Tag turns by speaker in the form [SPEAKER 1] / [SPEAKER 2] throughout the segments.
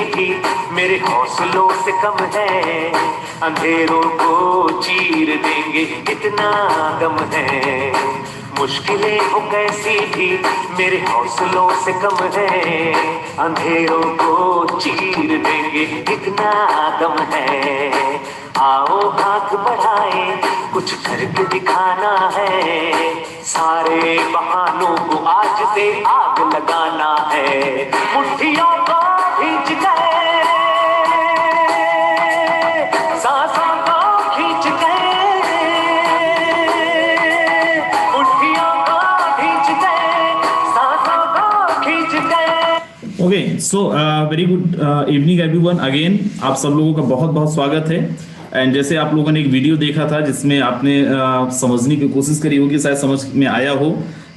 [SPEAKER 1] भी मेरे हौसलों से कम है, अंधेरों को चीर देंगे इतना दम है। मुश्किलें हो कैसी भी मेरे हौसलों से कम है, अंधेरों को चीर देंगे इतना दम है। आओ हाथ बढ़ाएं, कुछ करके दिखाना है, सारे बहानों को आज से आग लगाना है। मुट्ठियों को खींच के, सांसों को खींच के, मुट्ठियों को खींच के, सांसों को खींच के।
[SPEAKER 2] Okay, so very good evening everyone. Again आप सब लोगों का बहुत बहुत स्वागत है। एंड जैसे आप लोगों ने एक वीडियो देखा था जिसमें आपने समझने की कोशिश करी होगी, शायद समझ में आया हो,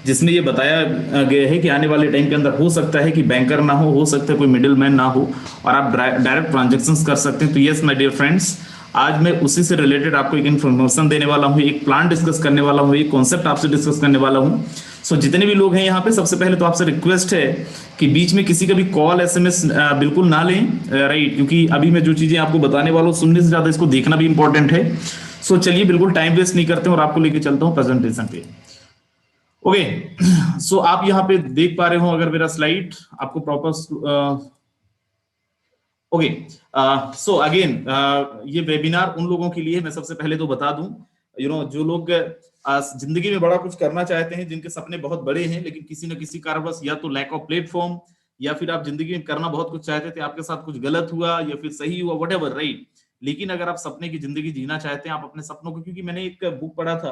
[SPEAKER 2] जिसमें ये बताया गया है कि आने वाले टाइम के अंदर हो सकता है कि बैंकर ना हो सकता है कोई मिडिल मैन ना हो, और आप डायरेक्ट ट्रांजेक्शन्स कर सकते हैं। तो यस माय डियर फ्रेंड्स, आज मैं उसी से रिलेटेड आपको एक इन्फॉर्मेशन देने वाला हूँ, एक प्लान डिस्कस करने वाला हूँ, एक कॉन्सेप्ट आपसे डिस्कस करने वाला हूँ। सो जितने भी लोग हैं यहाँ पे, सबसे पहले तो आपसे रिक्वेस्ट है कि बीच में किसी का भी कॉल एसएमएस बिल्कुल ना लें, राइट, क्योंकि अभी मैं जो चीजें आपको बताने वाला हूँ सुनने से ज्यादा इसको देखना भी इंपॉर्टेंट है। सो चलिए बिल्कुल टाइम वेस्ट नहीं करते और आपको लेके चलता हूँ प्रेजेंटेशन पे। ओके, सो आप यहाँ पे देख पा रहे हो अगर मेरा स्लाइड आपको प्रॉपर। ओके, सो अगेन ये वेबिनार उन लोगों के लिए, मैं सबसे पहले तो बता दूं, जो लोग जिंदगी में बड़ा कुछ करना चाहते हैं, जिनके सपने बहुत बड़े हैं, लेकिन किसी न किसी कारणवश, या तो लैक ऑफ प्लेटफॉर्म, या फिर आप जिंदगी में करना बहुत कुछ चाहते थे, आपके साथ कुछ गलत हुआ या फिर सही हुआ, व्हाटएवर, राइट। लेकिन अगर आप सपने की जिंदगी जीना चाहते हैं, आप अपने सपनों को, क्योंकि मैंने एक बुक पढ़ा था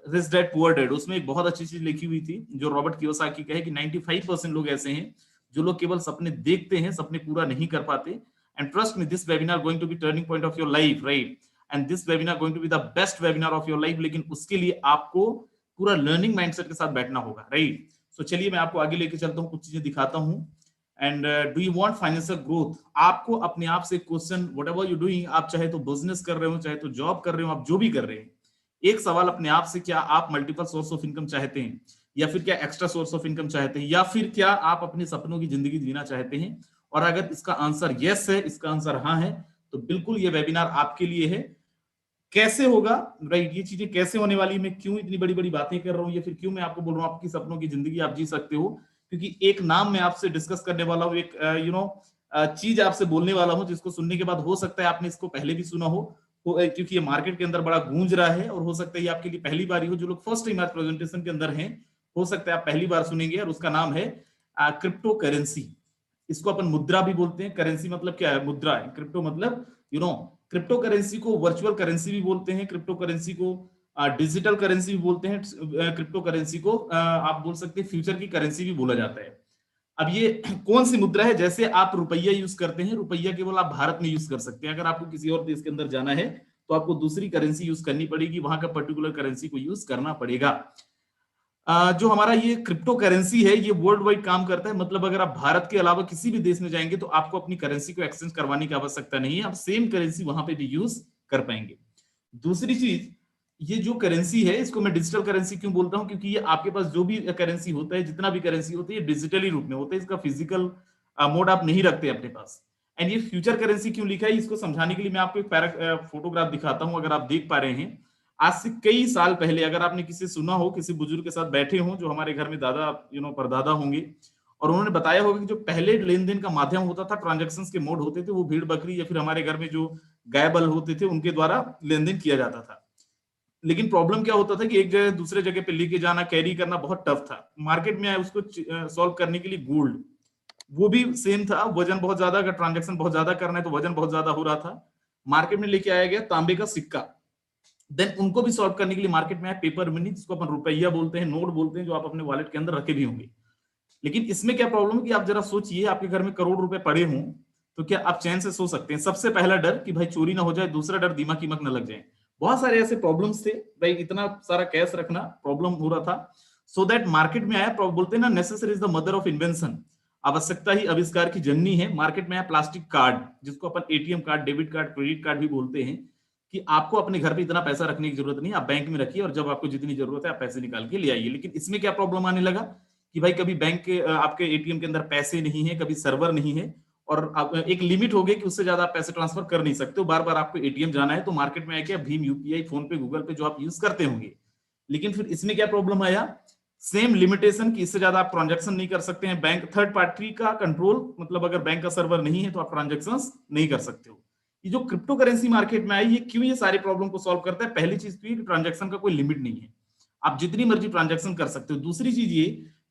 [SPEAKER 2] रिच डैड पुअर डैड, उसमें एक बहुत अच्छी चीज लिखी हुई थी जो रॉबर्ट कियोसाकी का है कि 95% लोग ऐसे हैं जो लोग केवल सपने देखते हैं, सपने पूरा नहीं कर पाते। And trust me, this webinar going to be turning point of your life, right, and this webinar going to be the best webinar of your life. लेकिन उसके लिए आपको पूरा लर्निंग माइंडसेट के साथ बैठना होगा, राइट। सो चलिए मैं आपको आगे लेके चलता हूँ, कुछ चीजें दिखाता हूँ। And do you want financial growth? आपको अपने आप से क्वेश्चन, व्हाटएवर यू डूइंग, आप चाहे तो बिजनेस कर रहे हो, चाहे तो जॉब कर रहे हो, आप जो भी कर रहे हैं, एक सवाल अपने आप से, क्या आप मल्टीपल सोर्स ऑफ इनकम चाहते हैं, या फिर क्या एक्स्ट्रा सोर्स ऑफ इनकम चाहते हैं, या फिर क्या आप अपने सपनों की जिंदगी जीना चाहते हैं? और अगर इसका आंसर यस है, इसका आंसर हाँ है, तो बिल्कुल ये वेबिनार आपके लिए है। कैसे होगा, राइट, ये चीजें कैसे होने वाली, मैं क्यों इतनी बड़ी बड़ी बातें कर रहा हूँ, या फिर क्यों मैं आपको बोल रहा हूँ आपकी सपनों की जिंदगी आप जी सकते हो, क्योंकि एक नाम मैं आपसे डिस्कस करने वाला हूँ, एक चीज आपसे बोलने वाला हूँ, जिसको सुनने के बाद हो सकता है आपने इसको पहले भी सुना हो, क्योंकि ये मार्केट के अंदर बड़ा गूंज रहा है, और हो सकता है ये आपके लिए पहली बार ही हो। जो लोग फर्स्ट टाइम आज प्रेजेंटेशन के अंदर हैं, हो सकता है आप पहली बार सुनेंगे, और उसका नाम है क्रिप्टो करेंसी। इसको अपन मुद्रा भी बोलते हैं, करेंसी मतलब क्या है, मुद्रा है, क्रिप्टो मतलब क्रिप्टो करेंसी को वर्चुअल करेंसी भी बोलते हैं, क्रिप्टो करेंसी को डिजिटल करेंसी भी बोलते हैं, क्रिप्टो करेंसी को आप बोल सकते हैं फ्यूचर की करेंसी भी बोला जाता है। अब ये कौन सी मुद्रा है? जैसे आप रुपया यूज करते हैं, रुपया केवल आप भारत में यूज कर सकते हैं, अगर आपको किसी और देश के अंदर जाना है तो आपको दूसरी करेंसी यूज करनी पड़ेगी, वहां का पर्टिकुलर करेंसी को यूज करना पड़ेगा। जो हमारा ये क्रिप्टो करेंसी है, ये वर्ल्ड वाइड काम करता है, मतलब अगर आप भारत के अलावा किसी भी देश में जाएंगे तो आपको अपनी करेंसी को एक्सचेंज करवाने की आवश्यकता नहीं है, आप सेम करेंसी वहां पे भी यूज कर पाएंगे। दूसरी चीज, ये जो करेंसी है इसको मैं डिजिटल करेंसी क्यों बोलता हूं, क्योंकि ये आपके पास जो भी करेंसी होता है, जितना भी करेंसी होता है, ये डिजिटली रूप में होता है, इसका फिजिकल मोड आप नहीं रखते अपने पास। एंड ये फ्यूचर करेंसी क्यों लिखा है, इसको समझाने के लिए मैं आपको एक फोटोग्राफ दिखाता हूं। अगर आप देख पा रहे हैं, आज से कई साल पहले, अगर आपने किसी सुना हो, किसी बुजुर्ग के साथ बैठे हो जो हमारे घर में दादा परदादा होंगे, और उन्होंने बताया होगा कि जो पहले लेन देन का माध्यम होता था, ट्रांजेक्शन्स के मोड होते थे, वो भेड़ बकरी या फिर हमारे घर में जो गाय बल होते थे उनके द्वारा लेन देन किया जाता था। लेकिन प्रॉब्लम क्या होता था कि एक जगह दूसरे जगह पे लेके जाना, कैरी करना बहुत टफ था। मार्केट में आया उसको सॉल्व करने के लिए गोल्ड, वो भी सेम था, वजन बहुत ज्यादा, अगर ट्रांजेक्शन बहुत ज्यादा करना है तो वजन बहुत ज्यादा हो रहा था। मार्केट में लेके आया गया तांबे का सिक्का। देन उनको भी सॉल्व करने के लिए मार्केट में आया पेपर मनी, जिसको अपन रुपया बोलते हैं, नोट बोलते हैं, जो आप अपने वॉलेट के अंदर रखे भी होंगे। लेकिन इसमें क्या प्रॉब्लम है कि आप जरा सोचिए, आपके घर में करोड़ रुपए पड़े हों तो क्या आप चैन से सो सकते हैं? सबसे पहला डर कि भाई चोरी ना हो जाए, दूसरा डर दिमाग कीमक न लग जाए। बहुत सारे ऐसे प्रॉब्लम्स थे भाई, इतना सारा कैश रखना प्रॉब्लम हो रहा था। सो दैट मार्केट में आया, बोलते हैं ना, necessary is the mother of invention, आवश्यकता ही आविष्कार की जननी है। मार्केट में आया प्लास्टिक कार्ड, जिसको अपन ATM card, debit card, credit card भी बोलते हैं, कि आपको अपने घर पे इतना पैसा रखने की जरूरत नहीं, आप बैंक में रखिए और जब आपको जितनी जरूरत है आप पैसे निकाल के ले आइए। लेकिन इसमें क्या प्रॉब्लम आने लगा कि भाई कभी बैंक के आपके एटीएम के अंदर पैसे नहीं है, कभी सर्वर नहीं है, और अब एक लिमिट हो गई कि उससे ज्यादा आप पैसे ट्रांसफर कर नहीं सकते हो, बार बार आपको एटीएम जाना है। तो मार्केट में आया भीम यूपीआई, फोन पे, गूगल पे जो आप यूज करते होंगे। लेकिन फिर इसमें क्या प्रॉब्लम आया, सेम लिमिटेशन कि इससे ज्यादा आप ट्रांजैक्शन नहीं कर सकते हैं। बैंक थर्ड पार्टी का कंट्रोल, मतलब अगर बैंक का सर्वर नहीं है तो आप ट्रांजैक्शन नहीं कर सकते हो। ये जो क्रिप्टो करेंसी मार्केट में आई, ये क्यों ये सारे प्रॉब्लम को सॉल्व करता है? पहली चीज तो ये कि ट्रांजैक्शन का कोई लिमिट नहीं है, आप जितनी मर्जी ट्रांजैक्शन कर सकते हो। दूसरी चीज ये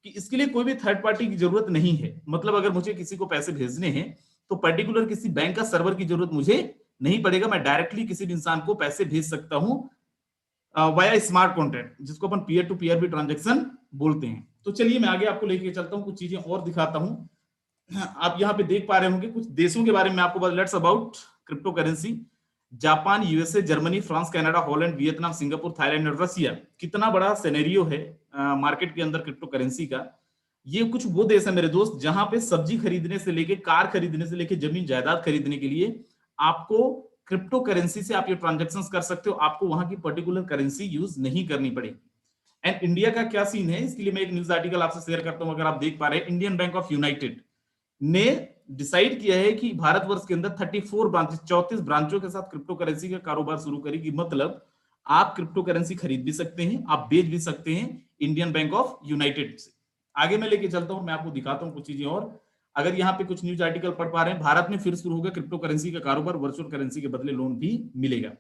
[SPEAKER 2] कि इसके लिए कोई भी थर्ड पार्टी की जरूरत नहीं है। मतलब अगर मुझे किसी को पैसे भेजने हैं तो पर्टिकुलर किसी बैंक का सर्वर की जरूरत मुझे नहीं पड़ेगा, मैं डायरेक्टली किसी भी इंसान को पैसे भेज सकता हूं वाया स्मार्ट कॉन्ट्रैक्ट, जिसको अपन पीयर टू पीयर भी ट्रांजैक्शन बोलते हैं। तो चलिए मैं आगे आपको लेके चलता हूं, कुछ चीजें और दिखाता हूं। आप यहाँ पे देख पा रहे होंगे कुछ देशों के बारे में आपको बता। Let's about crypto currency. Japan, USA, Germany, France, Canada, Holland, Vietnam, Singapore, Thailand और रसिया। कितना बड़ा सिनेरियो है मार्केट के अंदर क्रिप्टो करेंसी का। ये कुछ वो देश है मेरे दोस्त जहां पे सब्जी खरीदने से लेके, कार खरीदने से लेके, जमीन जायदाद खरीदने के लिए आपको क्रिप्टो करेंसी से आप ये ट्रांजैक्शंस कर सकते हो। आपको वहां की पर्टिकुलर करेंसी यूज नहीं करनी पड़ेगी। एंड इंडिया का क्या सीन है, इसके लिए मैं एक न्यूज आर्टिकल आपसे शेयर करता हूं। अगर आप देख पा रहे हैं, इंडियन बैंक ऑफ यूनाइटेड ने डिसाइड किया है कि भारतवर्ष के अंदर 34 ब्रांचेस, 34 ब्रांचों के साथ क्रिप्टो करेंसी का कारोबार शुरू करेगी। मतलब आप क्रिप्टो करेंसी खरीद भी सकते हैं, आप बेच भी सकते हैं इंडियन बैंक ऑफ यूनाइटेड से। आगे मैं लेके चलता हूं, मैं आपको दिखाता हूं कुछ चीजें और। अगर यहाँ पे कुछ न्यूज आर्टिकल पढ़ पा रहे हैं, भारत में फिर शुरू होगा क्रिप्टो करेंसी का कारोबार, वर्चुअल करेंसी के बदले लोन भी मिलेगा।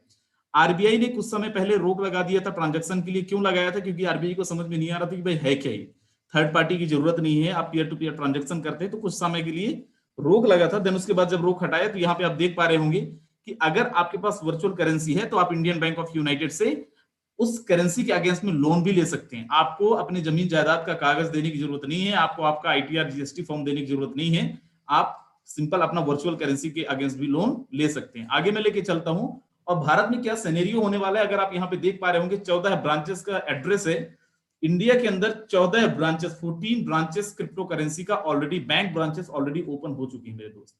[SPEAKER 2] आरबीआई ने कुछ समय पहले रोक लगा दिया था ट्रांजैक्शन के लिए। क्यों लगाया था? क्योंकि आरबीआई को समझ में नहीं आ रहा था कि भाई है क्या ये, थर्ड पार्टी की जरूरत नहीं है, आप पीयर टू पीयर ट्रांजैक्शन करते हैं। तो कुछ समय के लिए रोक लगा था। देन उसके बाद जब रोक हटाया तो यहाँ पे आप देख पा रहे होंगे कि अगर आपके पास वर्चुअल करेंसी है तो आप इंडियन बैंक ऑफ यूनाइटेड से उस करेंसी के अगेंस्ट में लोन भी ले सकते हैं। आपको अपनी जमीन जायदाद का कागज देने की जरूरत नहीं है, आपको आपका आईटीआर जीएसटी फॉर्म देने की जरूरत नहीं है। आप सिंपल अपना वर्चुअल करेंसी के अगेंस्ट भी लोन ले सकते हैं। आगे मैं लेके चलता हूं, और भारत में क्या सिनेरियो होने वाला है अगर आप यहाँ पे देख पा रहे होंगे। 14 ब्रांचेस का एड्रेस है इंडिया के अंदर। 14 ब्रांचेस, 14 ब्रांचेस क्रिप्टो करेंसी का already, bank branches already open हो चुकी है मेरे दोस्त।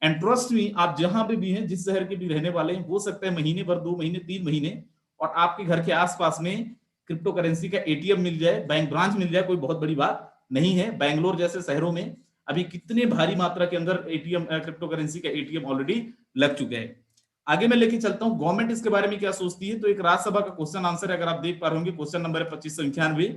[SPEAKER 2] एंड ट्रस्ट मी, आप जहां पे भी हैं, जिस शहर के भी रहने वाले हैं, हो सकता है महीने भर, 2 महीने, 3 महीने, और आपके घर के आसपास में क्रिप्टो करेंसी का एटीएम मिल जाए, बैंक ब्रांच मिल जाए, कोई बहुत बड़ी बात नहीं है। बैंगलोर जैसे शहरों में अभी कितने भारी मात्रा के अंदर एटीएम, क्रिप्टो करेंसी का एटीएम ऑलरेडी लग चुके हैं। आगे मैं लेके चलता हूं, गवर्नमेंट इसके बारे में क्या सोचती है। तो एक राज्यसभा का क्वेश्चन आंसर है, अगर आप देख पा रहे होंगे, क्वेश्चन नंबर है 2591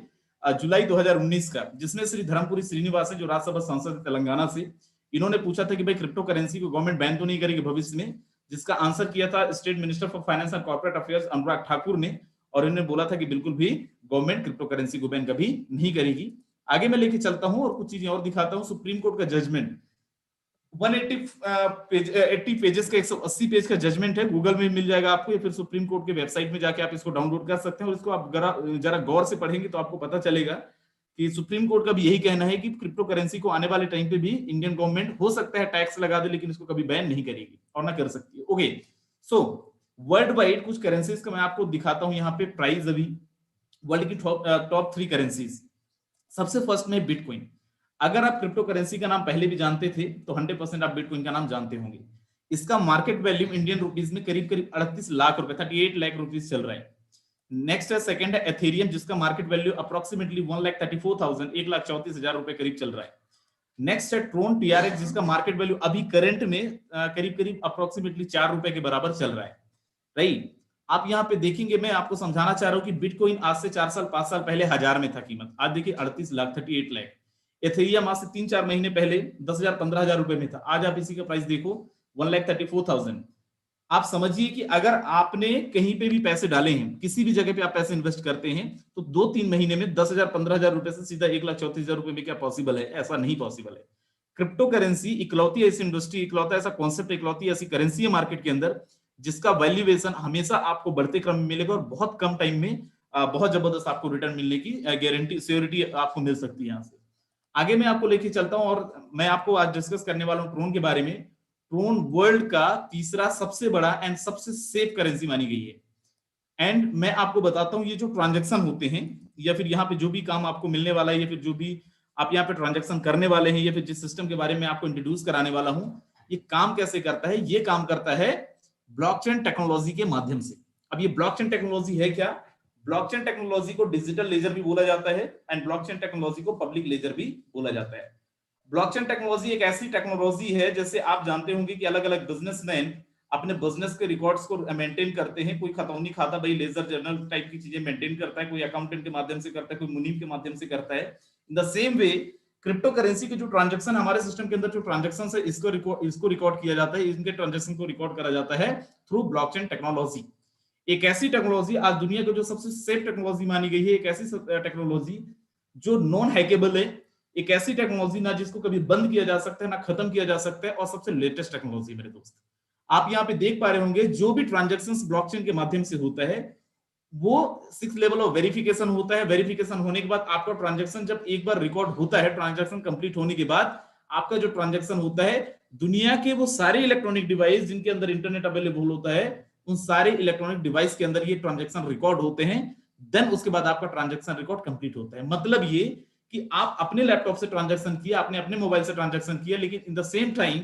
[SPEAKER 2] जुलाई 2019 का, जिसमें श्री धर्मपुरी श्रीनिवास है, जो राज्यसभा सांसद है तेलंगाना से। इन्होंने पूछा था कि भाई क्रिप्टो करेंसी को गवर्नमेंट बैन तो नहीं करेगी भविष्य में, जिसका आंसर किया था state minister for finance and corporate affairs Anurag Thakur ने। और इन्होंने बोला था कि बिल्कुल भी गवर्नमेंट क्रिप्टो करेंसी को बैन कभी नहीं करेगी। आगे मैं लेके चलता हूं और कुछ चीजें और दिखाता हूं। सुप्रीम कोर्ट का जजमेंट 180 पेजेस का, 180 पेज का जजमेंट है। गूगल में मिल जाएगा आपको, या फिर सुप्रीम कोर्ट के वेबसाइट में जाके आप इसको डाउनलोड कर सकते हैं। और इसको आप जरा गौर से पढ़ेंगे तो आपको पता चलेगा कि सुप्रीम कोर्ट का भी यही कहना है कि क्रिप्टो करेंसी को आने वाले टाइम पे भी इंडियन गवर्नमेंट हो सकता है टैक्स लगा दे, लेकिन इसको कभी बैन नहीं करेगी और ना कर सकती है। ओके, सो वर्ल्ड वाइड कुछ करेंसीज का मैं आपको दिखाता हूं यहाँ पे प्राइस। अभी वर्ल्ड की टॉप 3 करेंसीज। सबसे फर्स्ट में बिटकॉइन। अगर आप क्रिप्टो करेंसी का नाम पहले भी जानते थे तो 100% आप बिटकॉइन का नाम जानते होंगे। इसका मार्केट वैल्यू इंडियन रुपीस में करीब करीब 38 लाख रुपए, 38 लाख रुपीस चल रहा है। नेक्स्ट है, सेकंड है एथेरियम, जिसका मार्केट वैल्यू अप्रोक्सीमेटली 1,34,000, 1,34,000 रुपए करीब चल रहा है। नेक्स्ट है ट्रोन टीआरएक्स, जिसका मार्केट वैल्यू अभी करंट में करीब करीब अप्रोक्सीमेटली 4 रुपए के बराबर चल रहा है। राइट, आप यहाँ पे देखेंगे, मैं आपको समझाना चाह रहा हूं कि बिटकॉइन आज से 4 साल 5 साल पहले 1000 में था कीमत, आज देखिए 38 लाख, 38 लाख। एथेरियम आज से 3-4 महीने पहले 10,000 15,000 रुपए में था, आज आप इसी का प्राइस देखो 1,34,000। आप समझिए कि अगर आपने कहीं पे भी पैसे डाले हैं, किसी भी जगह पे आप पैसे इन्वेस्ट करते हैं, तो 2-3 महीने में 10,000 15,000 रुपए से सीधा 1,34,000 रुपए में क्या पॉसिबल है? ऐसा नहीं पॉसिबल है। क्रिप्टो करेंसी इकलौती ऐसी इंडस्ट्री, इकलौता ऐसा कॉन्सेप्ट, इकलौती ऐसी करेंसी है मार्केट के अंदर जिसका वैल्यूएशन हमेशा आपको बढ़ते क्रम में मिलेगा और बहुत कम टाइम में बहुत जबरदस्त आपको रिटर्न मिलने की गारंटी, सिक्योरिटी आपको मिल सकती है। यहाँ से आगे मैं आपको लेके चलता हूं और मैं आपको आज डिस्कस करने वाला हूं ट्रोन के बारे में। ट्रोन वर्ल्ड का तीसरा सबसे बड़ा एंड सबसे सेफ करेंसी मानी गई है। एंड मैं आपको बताता हूं, ये जो ट्रांजैक्शन होते हैं या फिर यहाँ पे जो भी काम आपको मिलने वाला है, या फिर जो भी आप यहाँ पे ट्रांजैक्शन करने वाले हैं, या फिर जिस सिस्टम के बारे में आपको इंट्रोड्यूस कराने वाला हूं, ये काम कैसे करता है? ये काम करता है ब्लॉकचेन टेक्नोलॉजी के माध्यम से। अब ये ब्लॉकचेन टेक्नोलॉजी है क्या? ब्लॉकचेन टेक्नोलॉजी को डिजिटल लेजर भी बोला जाता है एंड ब्लॉकचेन टेक्नोलॉजी को पब्लिक लेजर भी बोला जाता है। ब्लॉकचेन टेक्नोलॉजी एक ऐसी टेक्नोलॉजी है, जैसे आप जानते होंगे कि अलग अलग बिजनेसमैन अपने बिजनेस के रिकॉर्ड्स को मेंटेन करते हैं। कोई खतौनी खाता भाई लेजर जर्नल टाइप की चीजें मेंटेन करता है, कोई अकाउंटेंट के माध्यम से करता है, कोई मुनीम के माध्यम से करता है। In the same way crypto currency के जो ट्रांजैक्शन हमारे सिस्टम के अंदर जो ट्रांजैक्शन है, इसको रिकॉर्ड किया जाता है, इनके ट्रांजैक्शन को रिकॉर्ड करा जाता है थ्रू ब्लॉकचेन टेक्नोलॉजी। एक ऐसी टेक्नोलॉजी आज दुनिया की जो सबसे सेफ टेक्नोलॉजी मानी गई है, एक ऐसी टेक्नोलॉजी जो नॉन हैकेबल है, एक ऐसी टेक्नोलॉजी ना जिसको कभी बंद किया जा सकता है ना खत्म किया जा सकता है, और सबसे लेटेस्ट टेक्नोलॉजी मेरे दोस्त। आप यहाँ पे देख पा रहे होंगे जो भी ट्रांजैक्शंस ब्लॉकचेन के माध्यम से होता है वो 6 लेवल ऑफ वेरिफिकेशन होता है। वेरिफिकेशन होने के बाद आपका ट्रांजैक्शन जब एक बार रिकॉर्ड होता है, ट्रांजैक्शन कंप्लीट होने के बाद आपका जो ट्रांजैक्शन होता है, दुनिया के वो सारे इलेक्ट्रॉनिक डिवाइस जिनके अंदर इंटरनेट अवेलेबल होता है, उन सारे इलेक्ट्रॉनिक डिवाइस के अंदर ये ट्रांजैक्शन रिकॉर्ड होते हैं। देन उसके बाद आपका ट्रांजैक्शन रिकॉर्ड कंप्लीट होता है। मतलब ये कि आप अपने लैपटॉप से ट्रांजैक्शन किया, आपने अपने मोबाइल से ट्रांजैक्शन किया, लेकिन इन द सेम टाइम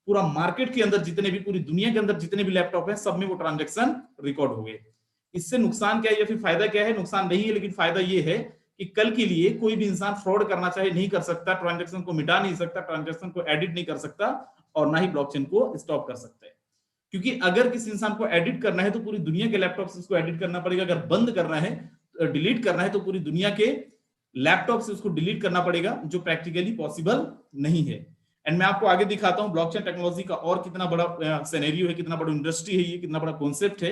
[SPEAKER 2] पूरा मार्केट के अंदर जितने भी, पूरी दुनिया के अंदर जितने भी लैपटॉप है, सब में वो ट्रांजैक्शन रिकॉर्ड हो गए। इससे नुकसान क्या है या फिर फायदा क्या है? नुकसान नहीं है, लेकिन फायदा ये है कि कल के लिए कोई भी इंसान फ्रॉड करना चाहे नहीं कर सकता, ट्रांजैक्शन को मिटा नहीं सकता, ट्रांजैक्शन को एडिट नहीं कर सकता, और ना ही ब्लॉकचेन को स्टॉप कर सकता है। क्योंकि अगर किसी इंसान को एडिट करना है तो पूरी दुनिया के लैपटॉप से उसको एडिट करना पड़ेगा, अगर बंद करना है, डिलीट करना है, तो पूरी दुनिया के लैपटॉप से उसको डिलीट करना पड़ेगा, जो प्रैक्टिकली पॉसिबल नहीं है। एंड मैं आपको आगे दिखाता हूं ब्लॉकचेन टेक्नोलॉजी का और कितना बड़ा सिनेरियो है, कितना बड़ा इंडस्ट्री है ये, कितना बड़ा कॉन्सेप्ट है।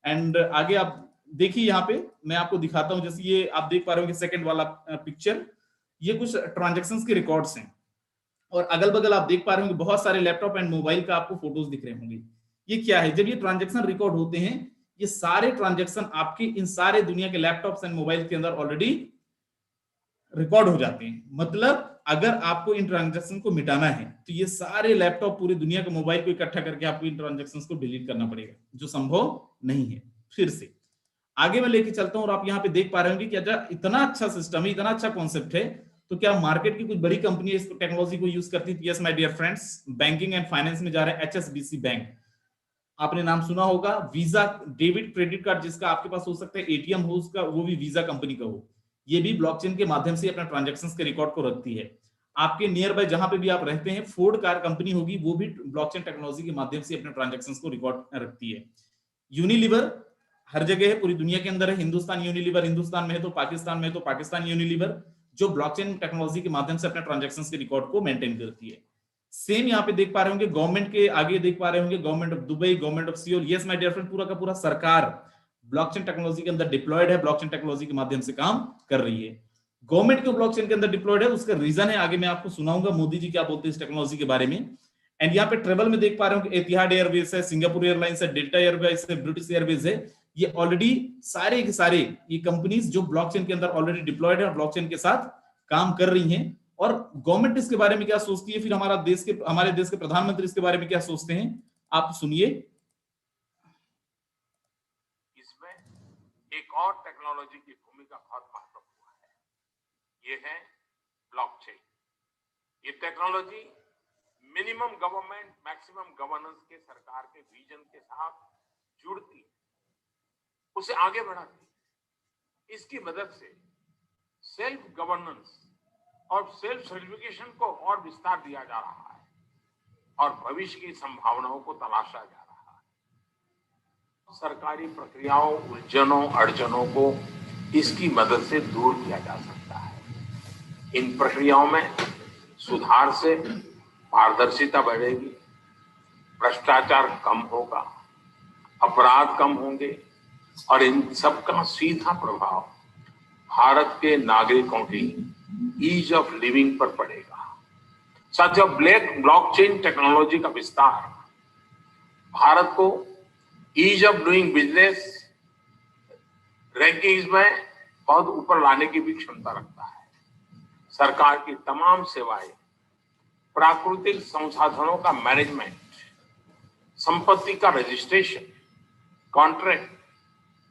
[SPEAKER 2] एंड आगे आप देखिए, यहाँ पे मैं आपको दिखाता हूं, जैसे ये आप देख पा रहे हो सेकंड वाला पिक्चर, ये कुछ ट्रांजैक्शंस के रिकॉर्ड्स हैं, और अगल बगल आप देख पा रहे होंगे बहुत सारे लैपटॉप एंड मोबाइल का आपको फोटोज दिख रहे होंगे। ये क्या है? जब ये ट्रांजैक्शन रिकॉर्ड होते हैं, ये सारे ट्रांजैक्शन आपके इन सारे दुनिया के लैपटॉप्स एंड मोबाइल के अंदर ऑलरेडी रिकॉर्ड हो जाते हैं। मतलब अगर आपको इन ट्रांजैक्शन को मिटाना है तो ये सारे लैपटॉप, पूरी दुनिया के मोबाइल को इकट्ठा करके आपको इन ट्रांजैक्शन को डिलीट करना पड़ेगा, जो संभव नहीं है। फिर से आगे मैं लेके चलता हूं, और आप यहाँ पे देख पा रहे होंगे कि अच्छा इतना अच्छा सिस्टम है, इतना अच्छा कॉन्सेप्ट है, तो क्या मार्केट की कुछ बड़ी कंपनी इस टेक्नोलॉजी को यूज करती है? Yes my dear friends, banking and finance में जा रहे हैं HSBC बैंक, आपने नाम सुना होगा। वीजा डेबिट क्रेडिट कार्ड जिसका आपके पास हो सकता है, एटीएम हो उसका, वो भी वीजा कंपनी का हो, ये भी ब्लॉकचेन के माध्यम से अपना ट्रांजैक्शंस के रिकॉर्ड को रखती है। आपके नियर बाय जहां पे भी आप रहते हैं, फोर्ड कार कंपनी होगी, वो भी ब्लॉकचेन टेक्नोलॉजी के माध्यम से अपने ट्रांजैक्शंस को रिकॉर्ड रखती है। यूनिलीवर हर जगह है, पूरी दुनिया के अंदर है। हिंदुस्तान यूनिलीवर हिंदुस्तान में है, तो पाकिस्तान में है तो पाकिस्तान यूनिलीवर, जो ब्लॉकचेन टेक्नोलॉजी के माध्यम से अपने ट्रांजैक्शंस के रिकॉर्ड को मेंटेन करती है। सेम यहाँ पे देख पा रहे होंगे गवर्नमेंट के आगे देख पा रहे होंगे government of Dubai, government of Seoul. Yes my dear friend, पूरा का पूरा सरकार ब्लॉकचेन टेक्नोलॉजी के अंदर डिप्लॉयड है, ब्लॉकचेन टेक्नोलॉजी के माध्यम से काम कर रही है। गवर्नमेंट क्यों ब्लॉकचेन के अंदर डिप्लॉयड है, उसका रीजन है, आगे मैं आपको सुनाऊंगा मोदी जी क्या बोलते हैं इस टेक्नोलॉजी के बारे में। एंड यहाँ पे ट्रेवल में देख पा रहे हो एतिहाद एयरवेज है, सिंगापुर एयरलाइंस है, डेल्टा एयरवेज है, ब्रिटिश एयरवेज है। ये ऑलरेडी सारे के सारे ये कंपनीज जो ब्लॉकचेन के अंदर ऑलरेडी डिप्लॉयड है और ब्लॉकचेन के साथ काम कर रही हैं। और गवर्नमेंट इसके बारे में क्या सोचती है, फिर हमारे देश के प्रधानमंत्री इसके बारे में क्या सोचते हैं, आप सुनिए।
[SPEAKER 3] इसमें एक और टेक्नोलॉजी की भूमिका बहुत महत्वपूर्ण है, ये है ब्लॉकचेन। ये technology minimum government maximum governance के सरकार के विजन के साथ जुड़ती है, उसे आगे बढ़ाती है। इसकी मदद से सेल्फ गवर्नेंस और सेल्फ सर्टिफिकेशन को और विस्तार दिया जा रहा है और भविष्य की संभावनाओं को तलाशा जा रहा है। सरकारी प्रक्रियाओं, उलझनों, अड़चनों को इसकी मदद से दूर किया जा सकता है। इन प्रक्रियाओं में सुधार से पारदर्शिता बढ़ेगी, भ्रष्टाचार कम होगा, अपराध कम होंगे और इन सबका सीधा प्रभाव भारत के नागरिकों की ईज ऑफ लिविंग पर पड़ेगा। साथियों, ब्लॉकचेन टेक्नोलॉजी का विस्तार भारत को ease of doing business rankings में बहुत ऊपर लाने की भी क्षमता रखता है। सरकार की तमाम सेवाएं, प्राकृतिक संसाधनों का मैनेजमेंट, संपत्ति का रजिस्ट्रेशन, कॉन्ट्रैक्ट,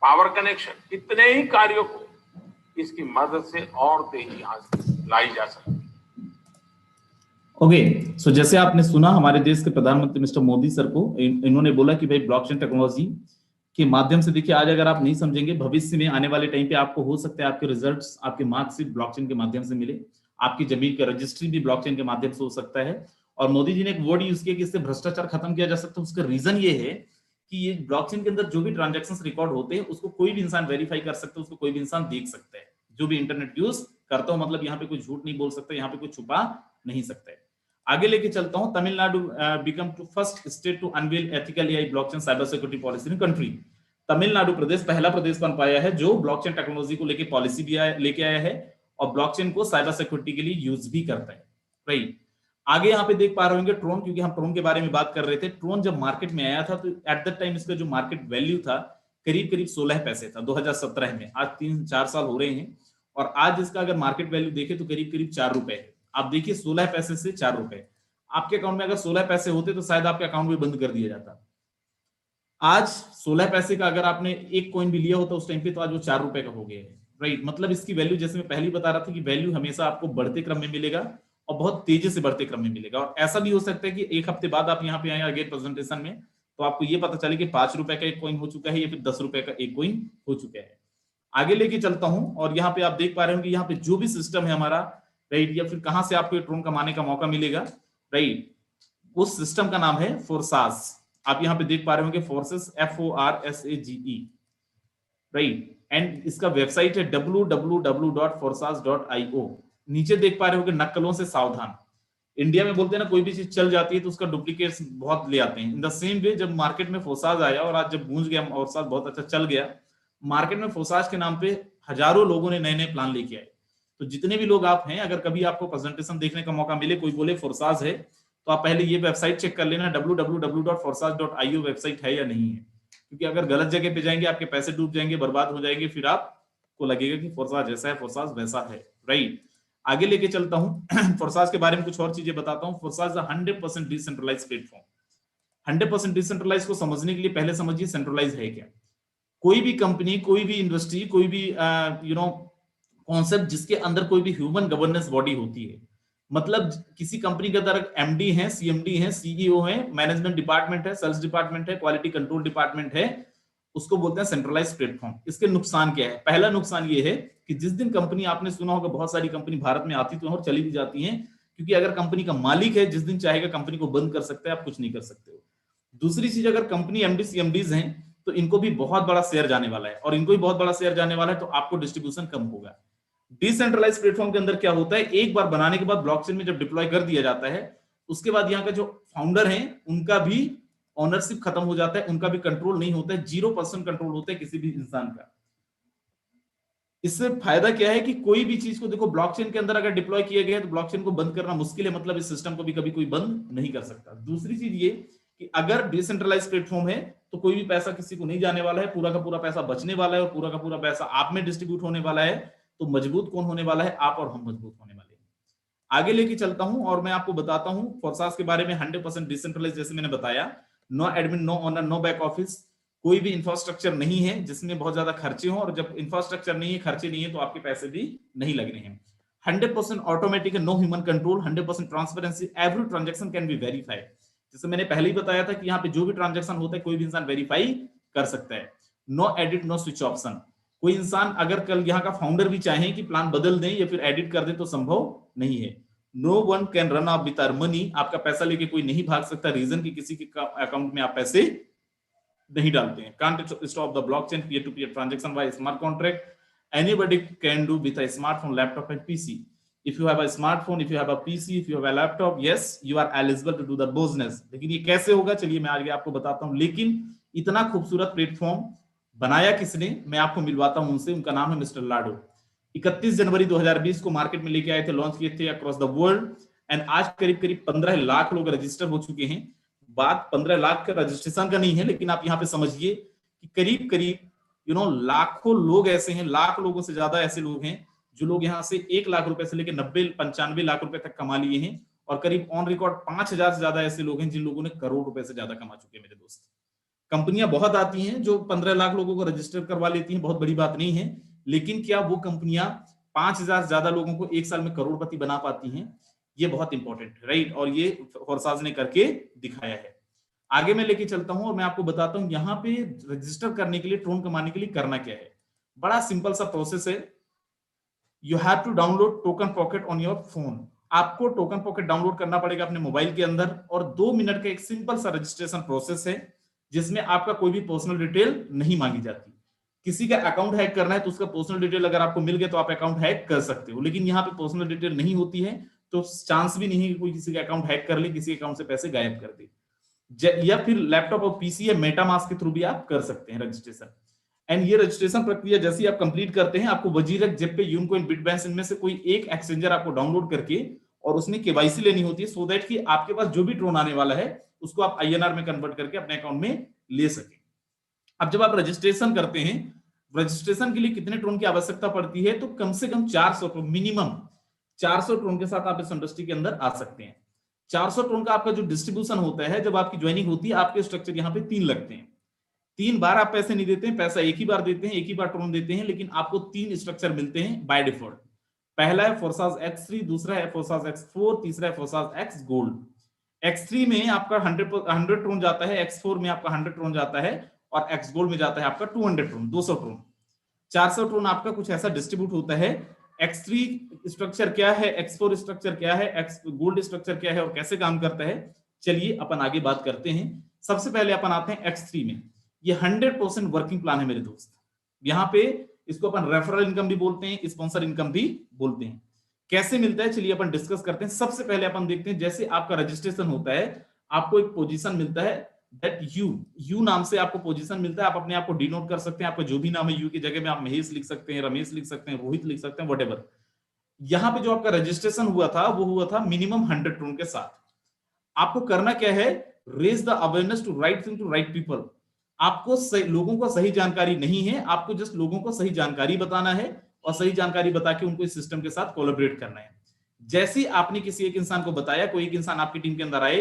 [SPEAKER 3] पावर कनेक्शन, इतने ही कार्यों को इसकी मदद से और तेजी लाई जा सकती है।
[SPEAKER 2] ओके, सो जैसे आपने सुना हमारे देश के प्रधानमंत्री मिस्टर मोदी सर को, इन्होंने बोला कि भाई ब्लॉकचेन टेक्नोलॉजी के माध्यम से, देखिए आज अगर आप नहीं समझेंगे, भविष्य में आने वाले टाइम पे आपको हो सकता है आपके रिजल्ट्स, आपके मार्क्सिट ब्लॉकचेन के माध्यम से मिले। आपकी जमीन का रजिस्ट्री भी ब्लॉकचेन के माध्यम से हो सकता है। और मोदी जी ने एक वर्ड यूज किया कि इससे भ्रष्टाचार खत्म किया जा सकता है। उसका रीजन ये है कि ये ब्लॉकचेन के अंदर जो भी ट्रांजैक्शंस रिकॉर्ड होते हैं उसको कोई भी इंसान वेरीफाई कर सकता है, उसको कोई भी इंसान देख सकता है। जो भी इंटरनेट यूज करता हो, मतलब यहाँ पे कोई झूठ नहीं बोल सकता, यहाँ पे कोई छुपा नहीं सकता है। आगे लेके चलता हूं, Tamil Nadu become to first state to unveil ethical AI blockchain cyber security policy in country. Tamil Nadu प्रदेश पहला प्रदेश बन पाया है जो ब्लॉकचेन टेक्नोलॉजी को लेके पॉलिसी भी लेके आया है और ब्लॉकचेन को साइबर सिक्योरिटी के लिए यूज भी करता है। राइट, आगे यहाँ पे देख पा रहे होंगे ट्रोन, क्योंकि हम ट्रोन के बारे में बात कर रहे थे। ट्रोन जब मार्केट में आया था तो एट द टाइम इसका जो मार्केट वैल्यू था करीब करीब 16 पैसे था 2017 में। आज 3-4 साल हो रहे हैं और आज इसका अगर मार्केट वैल्यू देखे तो करीब करीब 4 रुपए है। आप देखिए 16 पैसे से 4 रुपए, आपके अकाउंट में अगर 16 पैसे होते तो शायद आपके अकाउंट भी बंद कर दिया जाता। आज 16 पैसे का अगर आपने एक कॉइन भी लिया होता उस टाइम पे तो आज वो 4 रुपए का हो गया है। राइट, मतलब इसकी वैल्यू, जैसे मैं पहले ही बता रहा था कि वैल्यू हमेशा आपको बढ़ते क्रम में मिलेगा और बहुत तेजी से बढ़ते क्रम में मिलेगा। और ऐसा भी हो सकता है कि एक हफ्ते बाद आप यहाँ पे आए अगेन प्रेजेंटेशन में तो आपको ये पता चले कि 5 रुपए का एक कॉइन हो चुका है या फिर 10 रुपए का एक कॉइन हो चुका है। आगे लेके चलता हूं और यहाँ पे आप देख पा रहे हो कि यहाँ पे जो भी सिस्टम है हमारा, राइट, या फिर कहां से आपको ट्रोन कमाने का मौका मिलेगा, राइट, उस सिस्टम का नाम है फोर्सास। आप यहाँ पे देख पा रहे होंगे फोर्सेस, FORSAGE, राइट, एंड इसका वेबसाइट है www.forsas.io। नीचे देख पा रहे होंगे नक्कलों से सावधान। इंडिया में बोलते हैं ना कोई भी चीज चल जाती है तो उसका डुप्लीकेट्स बहुत ले आते हैं। इन द सेम वे जब मार्केट में फोर्सास आया और आज जब गूंज गया फोर्सास बहुत अच्छा चल गया, मार्केट में फोर्सास के नाम पे हजारों लोगों ने नए नए प्लान लेके आए। तो जितने भी लोग आप हैं, अगर कभी आपको प्रेजेंटेशन देखने का मौका मिले, कोई बोले फोर्सास है, तो आप पहले ये वेबसाइट चेक कर लेना www.forsas.io वेबसाइट है या नहीं है, क्योंकि अगर गलत जगह पे जाएंगे आपके पैसे डूब जाएंगे, बर्बाद हो जाएंगे, फिर आपको लगेगा कि फोर्सास जैसा है फोर्सास वैसा है। राइट, आगे लेके चलता हूं फोर्सास के बारे में कुछ और चीजें बताता हूं। फोर्सास 100% डिसेंट्रलाइज्ड प्लेटफॉर्म। 100% डिसेंट्रलाइज को समझने के लिए पहले समझिए सेंट्रलाइज है क्या। कोई भी कंपनी, कोई भी इंडस्ट्री, कोई भी कॉन्सेप्ट जिसके अंदर कोई भी ह्यूमन गवर्नेंस बॉडी होती है, मतलब किसी कंपनी के अंदर एमडी है, सीएमडी है, सीईओ है, मैनेजमेंट डिपार्टमेंट है, सेल्स डिपार्टमेंट है, क्वालिटी कंट्रोल डिपार्टमेंट है, उसको बोलते हैं सेंट्रलाइज्ड प्लेटफॉर्म। इसके नुकसान क्या है? पहला नुकसान ये है कि जिस दिन कंपनी, आपने सुना होगा बहुत सारी कंपनी भारत में आती तो और चली भी जाती हैं, क्योंकि अगर कंपनी का मालिक है जिस दिन चाहेगा कंपनी को बंद कर सकता है, आप कुछ नहीं कर सकते हो। दूसरी चीज, अगर कंपनी एमडी सीएमडीज हैं तो इनको भी बहुत बड़ा शेयर जाने वाला है, और इनको भी बहुत बड़ा शेयर जाने वाला है तो आपको डिस्ट्रीब्यूशन कम होगा। डिसेंट्रलाइज प्लेटफॉर्म के अंदर क्या होता है, एक बार बनाने के बाद ब्लॉकचेन में जब डिप्लॉय कर दिया जाता है, उसके बाद यहाँ का जो फाउंडर है उनका भी ऑनरशिप खत्म हो जाता है, उनका भी कंट्रोल नहीं होता है, 0% कंट्रोल होता है किसी भी इंसान का। इससे फायदा क्या है कि कोई भी चीज को देखो ब्लॉकचेन के अंदर अगर डिप्लॉय किया गया है तो ब्लॉकचेन को बंद करना मुश्किल है, मतलब इस सिस्टम को भी कभी कोई बंद नहीं कर सकता। दूसरी चीज ये कि अगर डिसेंट्रलाइज प्लेटफॉर्म है तो कोई भी पैसा किसी को नहीं जाने वाला है, पूरा का पूरा पैसा बचने वाला है और पूरा का पूरा पैसा आप में डिस्ट्रीब्यूट होने वाला है। तो मजबूत कौन होने वाला है? आप और हम मजबूत होने वाले हैं। आगे लेके चलता हूं और मैं आपको बताता हूं फोर्सास के बारे में। 100% डिसेंट्रलाइज, जैसे मैंने बताया, no admin, no owner, no back office, कोई भी इंफ्रास्ट्रक्चर नहीं है जिसमें बहुत ज्यादा खर्चे हो, और जब इंफ्रास्ट्रक्चर नहीं है, खर्चे नहीं है, तो आपके पैसे भी नहीं लगने हैं। 100% automatic, no human control, 100% transparency, every transaction can be verified. जैसे मैंने पहले ही बताया था कि यहाँ पे जो भी ट्रांजैक्शन होता है कोई भी इंसान वेरीफाई कर सकता है। No edit, no switch option, कोई इंसान अगर कल यहाँ का फाउंडर भी चाहे कि प्लान बदल दें या फिर एडिट कर दें तो संभव नहीं है। No one can run off with our money, आपका पैसा लेके कोई नहीं भाग सकता, रीजन कि किसी के अकाउंट में आप पैसे नहीं डालते हैं। Can't stop the blockchain peer to peer transaction by smart contract, anybody can do with a smartphone, laptop and PC. If you have a smartphone, if you have a PC, if you have a laptop, yes, you are eligible to do the business। लेकिन ये कैसे होगा, चलिए मैं आगे आपको बताता हूं। लेकिन इतना खूबसूरत प्लेटफॉर्म बनाया किसने, मैं आपको मिलवाता हूं उनसे। उनका नाम है मिस्टर लाडो। 31 जनवरी 2020 को मार्केट में लेके आए थे, लॉन्च किए थे अक्रॉस द वर्ल्ड, एंड आज करीब करीब 15 लाख लोग रजिस्टर हो चुके हैं। बात 15 लाख का रजिस्ट्रेशन का नहीं है, लेकिन आप यहाँ पे समझिए कि करीब करीब लाखों लोग ऐसे हैं, लाख लोगों से ज्यादा ऐसे लोग हैं जो लोग यहाँ से 1 लाख रुपए से लेकर 90-95 लाख रुपए तक कमा लिए हैं, और करीब ऑन रिकॉर्ड 5000 से ज्यादा ऐसे लोग हैं जिन लोगों ने करोड़ रुपए से ज्यादा कमा चुके हैं। मेरे दोस्त, कंपनियां बहुत आती हैं जो 15 लाख लोगों को रजिस्टर करवा लेती हैं, बहुत बड़ी बात नहीं है, लेकिन क्या वो कंपनियां 5000 से ज्यादा लोगों को एक साल में करोड़पति बना पाती हैं? ये बहुत इंपॉर्टेंट है, राइट, और ये फोर्सास ने करके दिखाया है। आगे मैं लेके चलता हूं और मैं आपको बताता हूं यहाँ पे रजिस्टर करने के लिए, ट्रोन कमाने के लिए करना क्या है। बड़ा सिंपल सा प्रोसेस है। You have to download token pocket on your phone. आपको टोकन पॉकेट डाउनलोड करना पड़ेगा अपने मोबाइल के अंदर, और 2 मिनट का एक सिंपल सा रजिस्ट्रेशन प्रोसेस है जिसमें आपका कोई भी पर्सनल डिटेल नहीं मांगी जाती। किसी का अकाउंट हैक करना है तो उसका पर्सनल डिटेल अगर आपको मिल गया तो आप अकाउंट हैक कर सकते हो, लेकिन यहाँ पे पर्सनल डिटेल नहीं होती है तो चांस भी नहीं है कि कोई किसी का अकाउंट हैक कर ले, किसी अकाउंट से पैसे गायब कर दे। या फिर लैपटॉप और पीसी या मेटामास्क के थ्रू भी आप कर सकते हैं रजिस्ट्रेशन। एंड ये रजिस्ट्रेशन प्रक्रिया जैसे ही आप कंप्लीट करते हैं, आपको वजीरक, जेपे, यूनकॉइन, बिटबैंस, इनमें से कोई एक एक्सचेंजर आपको डाउनलोड करके और उसमें केवाईसी लेनी होती है, सो दैट कि आपके पास जो भी ट्रोन आने वाला है उसको आप आईएनआर में कन्वर्ट करके अपने अकाउंट में ले सके। अब जब आप रजिस्ट्रेशन करते हैं, रजिस्ट्रेशन के लिए कितने ट्रोन की आवश्यकता पड़ती है, तो कम से कम 400 ट्रोन, मिनिमम 400 ट्रोन के साथ आप इस इंडस्ट्री के अंदर आ सकते हैं। 400 ट्रोन का आपका जो डिस्ट्रीब्यूशन होता है, जब आपकी ज्वाइनिंग होती है, आपके स्ट्रक्चर यहाँ पे 3 लगते हैं। 3 बार आप पैसे नहीं देते हैं, पैसा एक ही बार देते हैं, एक ही बार ट्रोन देते हैं, लेकिन आपको 3 स्ट्रक्चर मिलते हैं बाय डिफॉल्ट। पहला है फोर्साज X3, दूसरा है फोर्साज X4, तीसरा है फोर्साज X गोल्ड। X3 में आपका 100 ट्रोन जाता है, X4 में आपका 100 ट्रोन जाता है, और X गोल्ड में जाता है आपका 200 ट्रोन, 200 ट्रोन। 400 ट्रोन आपका कुछ ऐसा डिस्ट्रीब्यूट होता है। X3 स्ट्रक्चर क्या है, X4 स्ट्रक्चर क्या है, X गोल्ड स्ट्रक्चर क्या है और कैसे काम करता है, चलिए अपन आगे बात करते हैं। सबसे पहले अपन आते हैं X3 में। ये 100% वर्किंग प्लान है मेरे दोस्त। यहाँ पे इसको अपन रेफरल इनकम भी बोलते हैं, स्पॉन्सर इनकम भी बोलते हैं। कैसे मिलता है चलिए अपन डिस्कस करते हैं। सबसे पहले अपन देखते हैं, जैसे आपका रजिस्ट्रेशन होता है, आपको एक पोजीशन मिलता है, दैट यू नाम से आपको पोजीशन मिलता है। आप अपने आप को डिनोट कर सकते हैं, आपका जो भी नाम है, यू की जगह में आप महेश लिख सकते हैं, रमेश लिख सकते हैं, रोहित लिख सकते हैं, व्हाटएवर। यहाँ पे जो आपका रजिस्ट्रेशन हुआ था वो हुआ था मिनिमम 100 ट्रोन के साथ। आपको करना क्या है, raise the awareness to right thing to right people. आपको लोगों को सही जानकारी नहीं है, आपको जस्ट लोगों को सही जानकारी बताना है और सही जानकारी बता के उनको इस सिस्टम के साथ कोलैबोरेट करना है। जैसे ही आपने किसी एक इंसान को बताया, कोई एक इंसान आपकी टीम के अंदर आए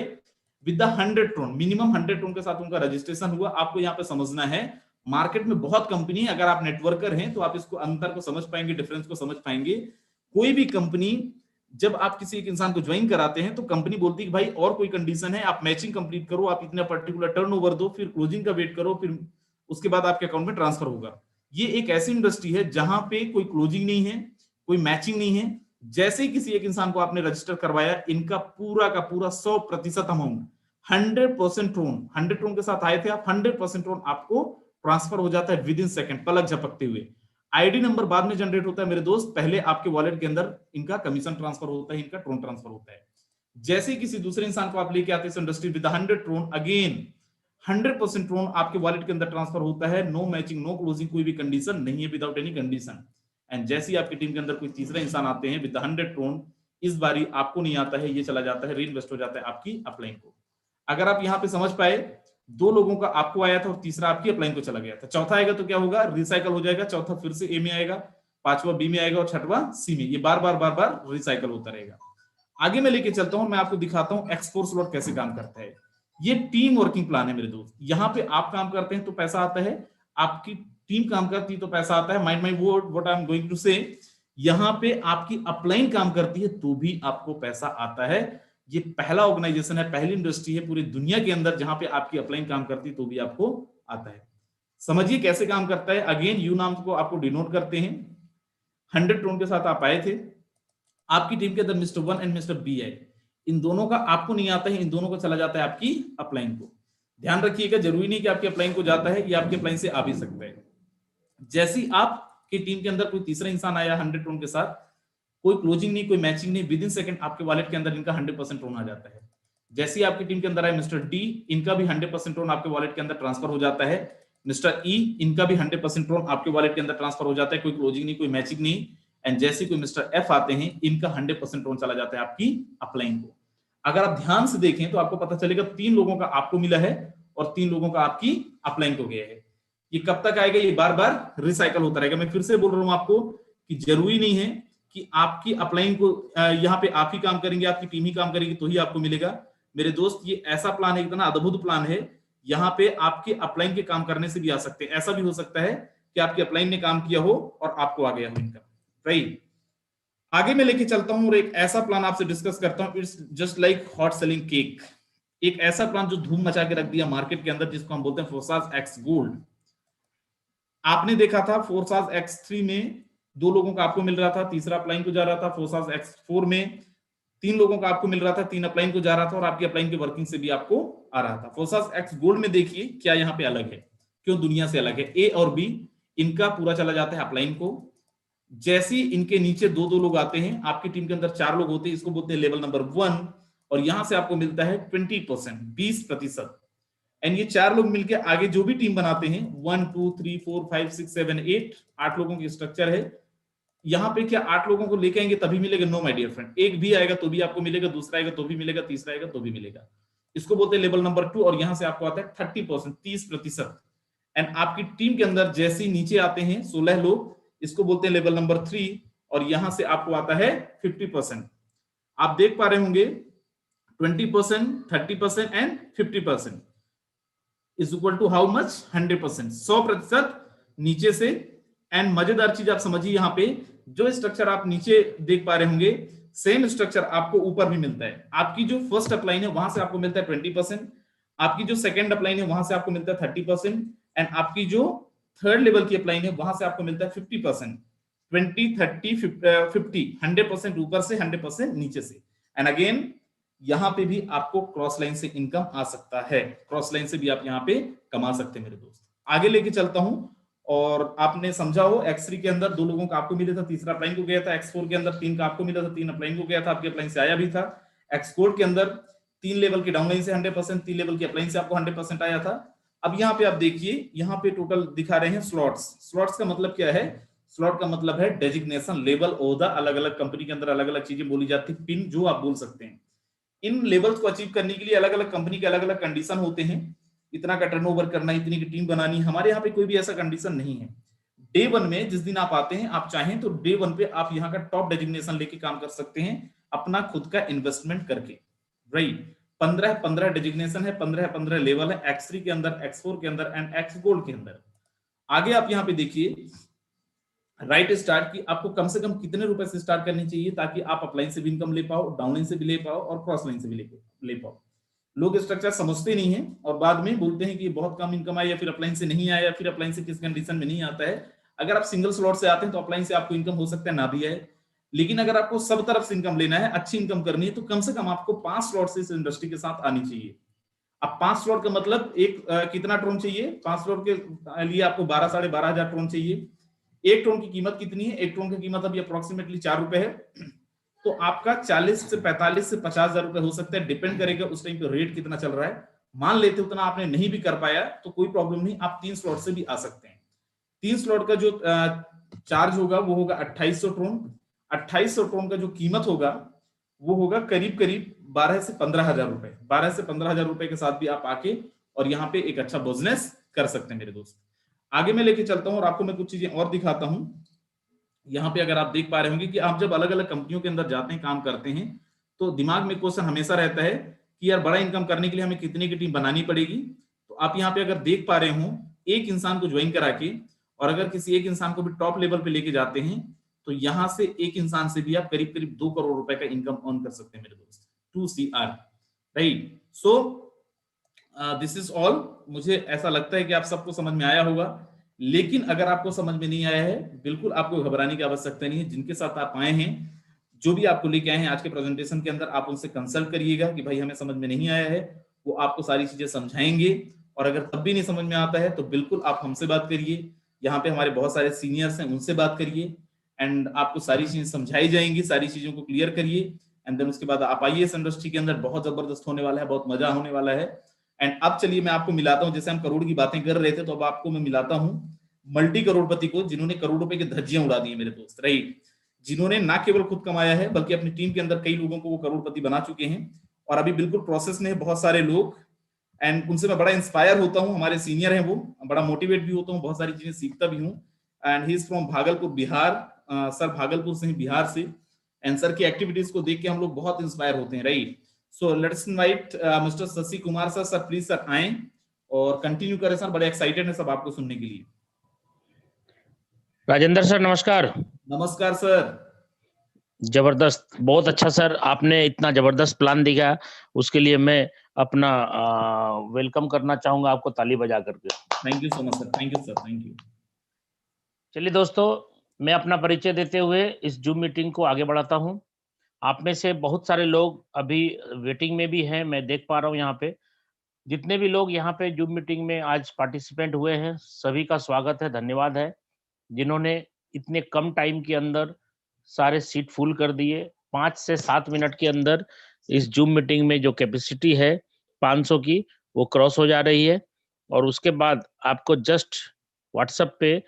[SPEAKER 2] with the 100 Tron, minimum 100 Tron के साथ उनका रजिस्ट्रेशन हुआ। आपको यहाँ पे समझना है, मार्केट में बहुत कंपनी है, अगर आप नेटवर्कर हैं तो आप इसको अंतर को समझ पाएंगे, डिफरेंस को समझ पाएंगे। कोई भी कंपनी जब आप किसी एक इंसान को ज्वाइन कराते हैं तो कंपनी बोलती है कि भाई और कोई कंडीशन है, आप मैचिंग कंप्लीट करो, आप इतना पर्टिकुलर टर्नओवर दो, फिर क्लोजिंग का वेट करो, फिर उसके बाद आपके अकाउंट में ट्रांसफर होगा। ये एक ऐसी इंडस्ट्री है जहां पे कोई क्लोजिंग नहीं है, कोई मैचिंग नहीं है। जैसे ही किसी एक इंसान को आपने रजिस्टर करवाया, इनका पूरा का पूरा 100% अमाउंट 100% ट्रोन, 100 ट्रोन के साथ आए थे आप, 100% ट्रोन आपको ट्रांसफर हो जाता है विद इन सेकंड, पलक झपकते हुए। आईडी नंबर बाद में जनरेट होता है मेरे दोस्त, पहले आपके वॉलेट के अंदर इनका कमीशन ट्रांसफर होता है, इनका ट्रोन ट्रांसफर होता है। जैसे किसी दूसरे इंसान को आप लेके आते हैं industry with 100 Tron, again 100% Tron आपके वॉलेट के अंदर ट्रांसफर होता है। नो मैचिंग, नो क्लोजिंग, कोई भी कंडीशन नहीं है, विदाउट एनी कंडीशन। एंड जैसे ही आपकी टीम के अंदर कोई तीसरा इंसान आते हैं विद 100 ट्रोन, इस बारी आपको नहीं आता है, ये चला जाता है, रीइन्वेस्ट हो जाता है आपकी अपलाइन को। अगर आप यहाँ पे समझ पाए, 2 लोगों का आपको आया था और तीसरा आपकी अपलाइन को चला गया था। चौथा आएगा तो क्या होगा, रिसाइकल हो जाएगा, चौथा फिर से ए में आएगा, 5वां बी में आएगा और 6वां सी में। ये बार बार रिसाइकल होता रहेगा। आगे मैं लेके चलता हूं, मैं आपको दिखाता हूं एक्सपोर्ट स्लॉट कैसे काम करता है। ये टीम वर्किंग प्लान है मेरे दोस्त। यहाँ पे आप काम करते हैं तो पैसा आता है, आपकी टीम काम करती है तो पैसा आता है। Mind my word, what I am going to say, यहाँ पे आपकी अपलाइन काम करती है तो भी आपको पैसा आता है। ये पहला ऑर्गेनाइजेशन है, पहली इंडस्ट्री है पूरी दुनिया के अंदर जहां पे आपकी अपलाइन काम करती है तो भी आपको आता है। समझिए कैसे काम करता है। अगेन यू नाम को आपको डिनोट करते हैं, 100 ट्रोन के साथ आप आए थे, आपकी टीम के अंदर मिस्टर 1 एंड मिस्टर बी है। इन दोनों का आपको नहीं आता है, इन दोनों को चला जाता है आपकी अपलाइन को। ध्यान रखिएगा, जरूरी नहीं कि आपकी अपलाइन को जाता है, ये आपकी अपलाइन से आ भी सकता है। जैसे ही आपकी टीम के अंदर कोई तीसरा इंसान आया 100 ट्रोन के साथ, कोई क्लोजिंग नहीं, कोई मैचिंग नहीं, विद इन सेकंड आपके वॉलेट के अंदर इनका 100% ट्रोन आ जाता है। जैसे ही आपकी टीम के अंदर आए मिस्टर डी, इनका भी 100% ट्रोन आपके वॉलेट के अंदर ट्रांसफर हो जाता है। मिस्टर ई, इनका भी 100% ट्रोन आपके वॉलेट के अंदर ट्रांसफर हो जाता है, कोई क्लोजिंग नहीं, कोई मैचिंग नहीं। एंड जैसे कोई मिस्टर एफ आते हैं, इनका 100% ट्रोन चला जाता है आपकी अपलाइन को। अगर आप ध्यान से देखें तो आपको पता चलेगा 3 लोगों का आपको मिला है और 3 लोगों का आपकी अपलाइन को गया है। ये कब तक आएगा, ये बार बार रिसाइकल होता रहेगा। मैं फिर से बोल रहा हूं आपको कि जरूरी नहीं है कि आपकी अपलाइन को यहाँ पे आप ही काम करेंगे, आपकी टीम ही काम करेगी तो ही आपको मिलेगा। मेरे दोस्त, ये ऐसा प्लान है, इतना अद्भुत प्लान है, यहाँ पे आपके अपलाइन के काम करने से भी आ सकते हैं। ऐसा भी हो सकता है कि आपकी अपलाइन ने काम किया हो और आपको आ गया हो इनका, राइट। आगे मैं लेके चलता हूं और एक ऐसा प्लान आपसे डिस्कस करता हूं, it's just like hot selling cake. एक ऐसा प्लान जो धूम मचा के रख दिया मार्केट के अंदर, जिसको हम बोलते हैं फोर्साज एक्स गोल्ड। आपने देखा था फोर्साज X3 में 2 लोगों का आपको मिल रहा था, तीसरा अपलाइन को जा रहा था। फोसास X4 में 3 लोगों का आपको मिल रहा था, 3 अपलाइन को जा रहा था, और आपकी अपलाइन की वर्किंग से भी आपको आ रहा था। फोसास X गोल्ड में देखिए क्या यहाँ पे अलग है, क्यों दुनिया से अलग है। ए और बी इनका पूरा चला जाता है अपलाइन को। जैसे इनके नीचे 2-2 लोग आते हैं, आपकी टीम के अंदर 4 लोग होते हैं, इसको बोलते हैं लेवल नंबर 1, और यहां से आपको मिलता है 20%, 20%। एंड ये 4 लोग मिलकर आगे जो भी टीम बनाते हैं, 1 2 3 4 5 6 7 8, 8 लोगों की स्ट्रक्चर है। यहाँ पे क्या 8 लोगों को लेके आएंगे तभी मिलेगा? नो माय डियर फ्रेंड, एक भी आएगा तो भी आपको मिलेगा, दूसरा आएगा तो भी मिलेगा, तीसरा आएगा तो भी मिलेगा। इसको बोलते हैं लेवल नंबर 2, और यहां से आपको आता है 30%, 30%। एंड आपकी टीम के अंदर जैसे ही नीचे आते हैं 16 लोग, इसको बोलते हैं लेवल नंबर 3, और यहां से आपको आता है 50%। आप देख पा रहे होंगे 20%, 30% and 50% is equal to how much? 100%, 100% नीचे से। एंड मजेदार चीज आप समझिए, यहाँ पे जो स्ट्रक्चर आप नीचे देख पा रहे होंगे, सेम स्ट्रक्चर आपको ऊपर भी मिलता है। आपकी जो फर्स्ट अपलाइन है वहां से आपको मिलता है 20%, आपकी जो सेकंड अपलाइन है वहां से आपको मिलता है 30%, एंड आपकी जो थर्ड लेवल की अपलाइन है वहां से आपको मिलता है 50%। 20 30 50, 100% ऊपर से, 100% नीचे से। एंड अगेन यहां पे भी आपको क्रॉस लाइन से इनकम आ सकता है, क्रॉस लाइन से भी आप यहां पे कमा सकते हैं मेरे दोस्त। आगे लेके चलता हूं, और आपने समझा हो X3 के अंदर 2 लोगों का आपको मिला था, तीसरा अपलाइन को गया था। X4 के अंदर 3 का आपको मिला था, 3 अपलाइन को गया था, आपके अपलाइन से आया भी था। X कोड के अंदर 3 लेवल की डाउनलाइन से 100%, 3 लेवल की अपलाइन से आपको 100% आया था। अब यहाँ पे आप देखिए, यहाँ पे टोटल दिखा रहे हैं स्लॉट्स। स्लॉट्स का मतलब क्या है? स्लॉट का मतलब है डेजिग्नेशन, लेवल, ओहदा। अलग अलग कंपनी के अंदर अलग अलग चीजें बोली जाती है, पिन जो आप बोल सकते हैं। इन लेवल्स को अचीव करने के लिए अलग अलग कंपनी के अलग अलग कंडीशन होते हैं। इतना का टर्नओवर करना, इतनी की टीम बनानी। हमारे यहाँ पे कोई भी ऐसा कंडीशन नहीं है। डे 1 में जिस दिन आप आते हैं, आप चाहें तो डे 1 पे आप यहाँ का टॉप डेजिग्नेशन लेके काम कर सकते हैं, अपना खुद का इन्वेस्टमेंट करके। राइट, 15 डेजिग्नेशन है, 15 लेवल है, X3 के अंदर, X4 के अंदर एंड X गोल्ड के अंदर। आगे आप यहाँ पे देखिए राइट स्टार्ट की आपको कम से कम कितने रुपए से स्टार्ट करनी चाहिए, ताकि आप अपलाइन से भी इनकम ले पाओ, डाउनलाइन से भी ले पाओ, और क्रॉस लाइन से भी ले पाओ। लोग स्ट्रक्चर समझते नहीं है और बाद में बोलते हैं कि बहुत कम इनकम आया, या फिर अपलाइन से नहीं आया, या फिर अपलाइन से किस कंडीशन में नहीं आता है। अगर आप सिंगल स्लॉट से आते हैं तो अपलाइन से आपको इनकम हो सकता है ना भी आए, लेकिन अगर आपको सब तरफ से इनकम लेना है, अच्छी इनकम करनी है, तो कम से कम आपको 5 स्लॉट से इस इंडस्ट्री के साथ आनी चाहिए। अब 5 स्लॉट का मतलब एक कितना ट्रोन चाहिए? 5 स्लॉट के लिए आपको 12 साढ़े 12,000 ट्रोन चाहिए। एक ट्रोन की कीमत कितनी है? एक ट्रोन की कीमत अभी अप्रोक्सीमेटली 4 रुपए है, तो आपका 40 से 45 से 50,000 रुपए हो सकता है, डिपेंड करेगा उस टाइम पे रेट कितना चल रहा है। मान लेते उतना आपने नहीं भी कर पाया तो कोई प्रॉब्लम नहीं, आप 3 स्लॉट से भी आ सकते हैं। 3 स्लॉट का जो चार्ज होगा वो होगा 2800 ट्रोन। 2800 ट्रोन का जो कीमत होगा वो होगा करीब करीब 12 से 15,000 रुपए। 12 से 15,000 रुपए के साथ भी आप आके और यहाँ पे एक अच्छा बिजनेस कर सकते हैं मेरे दोस्त। आगे मैं लेके चलता हूँ और आपको मैं कुछ चीजें और दिखाता हूँ। यहाँ पे अगर आप देख पा रहे होंगे कि आप जब अलग अलग कंपनियों के अंदर जाते हैं, काम करते हैं, तो दिमाग में क्वेश्चन हमेशा रहता है कि यार बड़ा इनकम करने के लिए हमें कितने की टीम बनानी पड़ेगी। तो आप यहाँ पे अगर देख पा रहे हो, एक इंसान को ज्वाइन करा के, और अगर किसी एक इंसान को भी टॉप लेवल पे लेके जाते हैं, तो यहाँ से एक इंसान से भी आप करीब करीब 2 करोड़ रुपए का इनकम अर्न कर सकते हैं मेरे दोस्त। 2 CR, right. So this is all. मुझे ऐसा लगता है कि आप सबको समझ में आया होगा, लेकिन अगर आपको समझ में नहीं आया है, बिल्कुल आपको घबराने की आवश्यकता नहीं है। जिनके साथ आप आए हैं, जो भी आपको लेके आए हैं आज के प्रेजेंटेशन के अंदर, आप उनसे कंसल्ट करिएगा कि भाई हमें समझ में नहीं आया है, वो आपको सारी चीजें समझाएंगे। और अगर तब भी नहीं समझ में आता है तो बिल्कुल आप हमसे बात करिए, यहाँ पे हमारे बहुत सारे सीनियर्स हैं, उनसे बात करिए, एंड आपको सारी चीजें समझाई जाएंगी। सारी चीजों को क्लियर करिए, एंड देन उसके बाद आप आइए इस इंडस्ट्री के अंदर। बहुत जबरदस्त होने वाला है, बहुत मजा होने वाला है। एंड अब चलिए मैं आपको मिलाता हूं, जैसे हम करोड़ की बातें कर रहे थे, तो अब आपको मैं मिलाता हूं मल्टी करोड़पति को, जिन्होंने करोड़ रुपए की धज्जियां उड़ा दी है मेरे दोस्त, राइट। जिन्होंने ना केवल खुद कमाया है, बल्कि अपनी टीम के अंदर कई लोगों को वो करोड़पति बना चुके हैं, और अभी बिल्कुल प्रोसेस में है बहुत सारे लोग। एंड उनसे मैं बड़ा इंस्पायर होता हूँ, हमारे सीनियर हैं वो, बड़ा मोटिवेट भी होता हूँ, बहुत सारी चीजें सीखता भी हूँ। And he is from Bhagalpur, Bihar. Sir Bhagalpur से, बिहार से। एंड सर की एक्टिविटीज को देख के हम लोग बहुत इंस्पायर होते हैं, right. So let's invite mister Shashi Kumar sir. Sir please sir आए और कंटिन्यू करें सर, बड़े एक्साइटेड है सब आपको सुनने के लिए।
[SPEAKER 4] राजेंद्र सर नमस्कार।
[SPEAKER 2] नमस्कार सर।
[SPEAKER 4] जबरदस्त, बहुत अच्छा सर, आपने इतना जबरदस्त प्लान दिया, उसके लिए मैं अपना वेलकम करना चाहूंगा आपको ताली बजा करके।
[SPEAKER 2] Thank you so much sir, thank you sir, thank you.
[SPEAKER 4] चलिए दोस्तों, मैं अपना परिचय देते हुए इस जूम मीटिंग को आगे बढ़ाता हूं। आप में से बहुत सारे लोग अभी वेटिंग में भी हैं, मैं देख पा रहा हूं यहाँ पे। जितने भी लोग यहाँ पे जूम मीटिंग में आज पार्टिसिपेंट हुए हैं, सभी का स्वागत है, धन्यवाद है। जिन्होंने इतने कम टाइम के अंदर सारे सीट फुल कर दिए। 5 से 7 मिनट के अंदर इस जूम मीटिंग में जो कैपेसिटी है 500 की, वो क्रॉस हो जा रही है। और उसके बाद आपको जस्ट व्हाट्सएप पे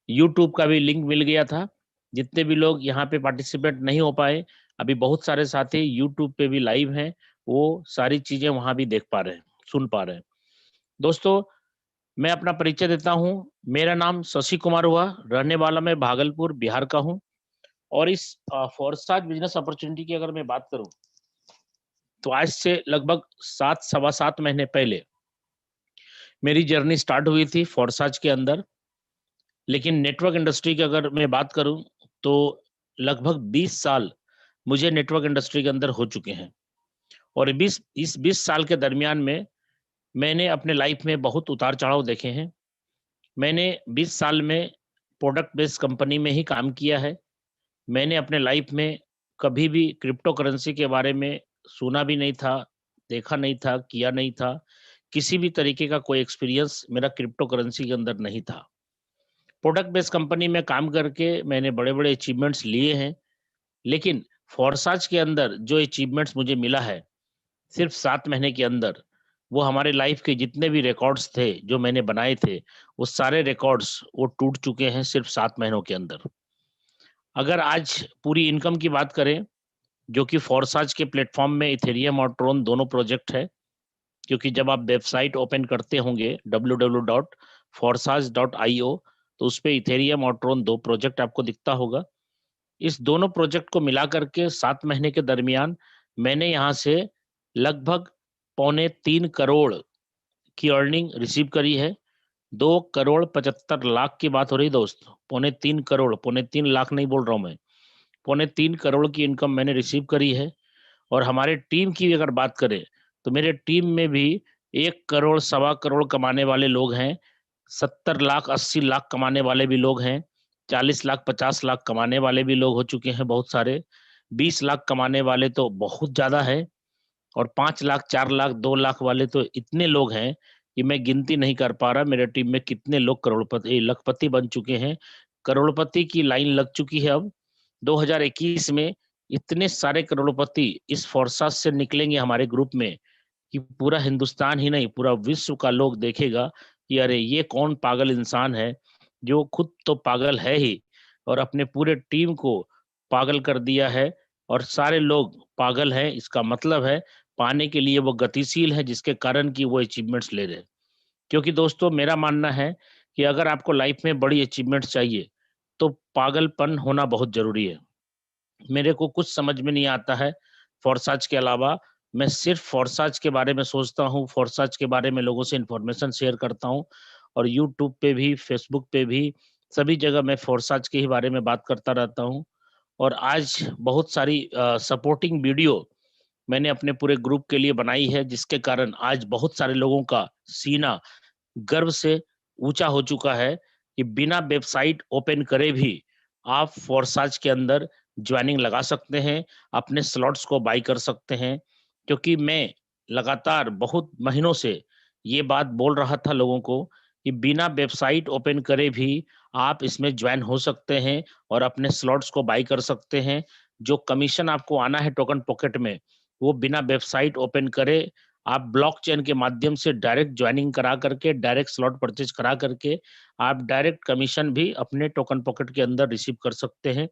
[SPEAKER 4] यूट्यूब का भी लिंक मिल गया था। जितने भी लोग यहाँ पे पार्टिसिपेट नहीं हो पाए, अभी बहुत सारे साथी यूट्यूब पे भी लाइव हैं, वो सारी चीजें वहां भी देख पा रहे हैं, सुन पा रहे हैं। दोस्तों, मैं अपना परिचय देता हूँ। मेरा नाम शशि कुमार हुआ, रहने वाला मैं भागलपुर बिहार का हूँ। और इस फोरसाज बिजनेस अपॉर्चुनिटी की अगर मैं बात करूं, तो आज से लगभग 7 सवा 7 महीने पहले मेरी जर्नी स्टार्ट हुई थी फोरसाज के अंदर। लेकिन नेटवर्क इंडस्ट्री की अगर मैं बात करूं, तो लगभग 20 साल मुझे नेटवर्क इंडस्ट्री के अंदर हो चुके हैं। और इस 20 साल के दरमियान में मैंने अपने लाइफ में बहुत उतार चढ़ाव देखे हैं। मैंने 20 साल में प्रोडक्ट बेस्ड कंपनी में ही काम किया है। मैंने अपने लाइफ में कभी भी क्रिप्टो करेंसी के बारे में सुना भी नहीं था, देखा नहीं था, किया नहीं था। किसी भी तरीके का कोई एक्सपीरियंस मेरा क्रिप्टो करेंसी के अंदर नहीं था। प्रोडक्ट बेस्ड कंपनी में काम करके मैंने बड़े बड़े अचीवमेंट्स लिए हैं। लेकिन फोरसाज के अंदर जो अचीवमेंट्स मुझे मिला है सिर्फ 7 महीने के अंदर, वो हमारे लाइफ के जितने भी रिकॉर्ड्स थे जो मैंने बनाए थे, वो सारे रिकॉर्ड्स वो टूट चुके हैं सिर्फ 7 महीनों के अंदर। अगर आज पूरी इनकम की बात करें, जो कि फोरसाज के प्लेटफॉर्म में इथेरियम और ट्रोन दोनों प्रोजेक्ट है, क्योंकि जब आप वेबसाइट ओपन करते होंगे www.forsage.io, तो उस पे इथेरियम और ट्रोन 2 प्रोजेक्ट आपको दिखता होगा। इस दोनों प्रोजेक्ट को मिला करके 7 महीने के दरमियान मैंने यहाँ से लगभग 2.25 करोड़ की अर्निंग रिसीव करी है। 2,75,00,000 की बात हो रही दोस्त, 2.25 करोड़, 2.25 लाख नहीं बोल रहा हूँ मैं, 2.25 करोड़ की इनकम मैंने रिसीव करी है। और हमारे टीम की अगर बात करें, तो मेरे टीम में भी 1 करोड़, सवा करोड़ कमाने वाले लोग हैं, 70 लाख, 80 लाख कमाने वाले भी लोग हैं, 40 लाख, 50 लाख कमाने वाले भी लोग हो चुके हैं बहुत सारे, 20 लाख कमाने वाले तो बहुत ज्यादा है, और 5 लाख, 4 लाख, 2 लाख वाले तो इतने लोग हैं कि मैं गिनती नहीं कर पा रहा मेरे टीम में कितने लोग करोड़पति, लखपति बन चुके हैं। करोड़पति की लाइन लग चुकी है अब। 2021 में इतने सारे करोड़पति इस फोरसाज से निकलेंगे हमारे ग्रुप में कि पूरा हिंदुस्तान ही नहीं, पूरा विश्व का लोग देखेगा कि अरे ये कौन पागल इंसान है, जो खुद तो पागल है ही और अपने पूरे टीम को पागल कर दिया है। और सारे लोग पागल हैं, इसका मतलब है पाने के लिए वो गतिशील है, जिसके कारण कि वो अचीवमेंट्स ले रहे हैं। क्योंकि दोस्तों, मेरा मानना है कि अगर आपको लाइफ में बड़ी अचीवमेंट्स चाहिए, तो पागलपन होना बहुत जरूरी है। मेरे को कुछ समझ में नहीं आता है फोरसाज के अलावा। मैं सिर्फ फोरसाज के बारे में सोचता हूँ, फोरसाज के बारे में लोगों से इंफॉर्मेशन शेयर करता हूँ, और यूट्यूब पे भी, फेसबुक पे भी, सभी जगह मैं फोरसाज के ही बारे में बात करता रहता हूँ। और आज बहुत सारी सपोर्टिंग वीडियो मैंने अपने पूरे ग्रुप के लिए बनाई है, जिसके कारण आज बहुत सारे लोगों का सीना गर्व से ऊंचा हो चुका है कि बिना वेबसाइट ओपन करे भी आप फोरसाज के अंदर ज्वाइनिंग लगा सकते हैं, अपने स्लॉट्स को बाई कर सकते हैं। क्योंकि मैं लगातार बहुत महीनों से ये बात बोल रहा था लोगों को कि बिना वेबसाइट ओपन करे भी आप इसमें ज्वाइन हो सकते हैं और अपने स्लॉट्स को बाई कर सकते हैं। जो कमीशन आपको आना है टोकन पॉकेट में, वो बिना वेबसाइट ओपन करे आप ब्लॉकचेन के माध्यम से डायरेक्ट ज्वाइनिंग करा करके, डायरेक्ट स्लॉट परचेज करा करके आप डायरेक्ट कमीशन भी अपने टोकन पॉकेट के अंदर रिसीव कर सकते हैं।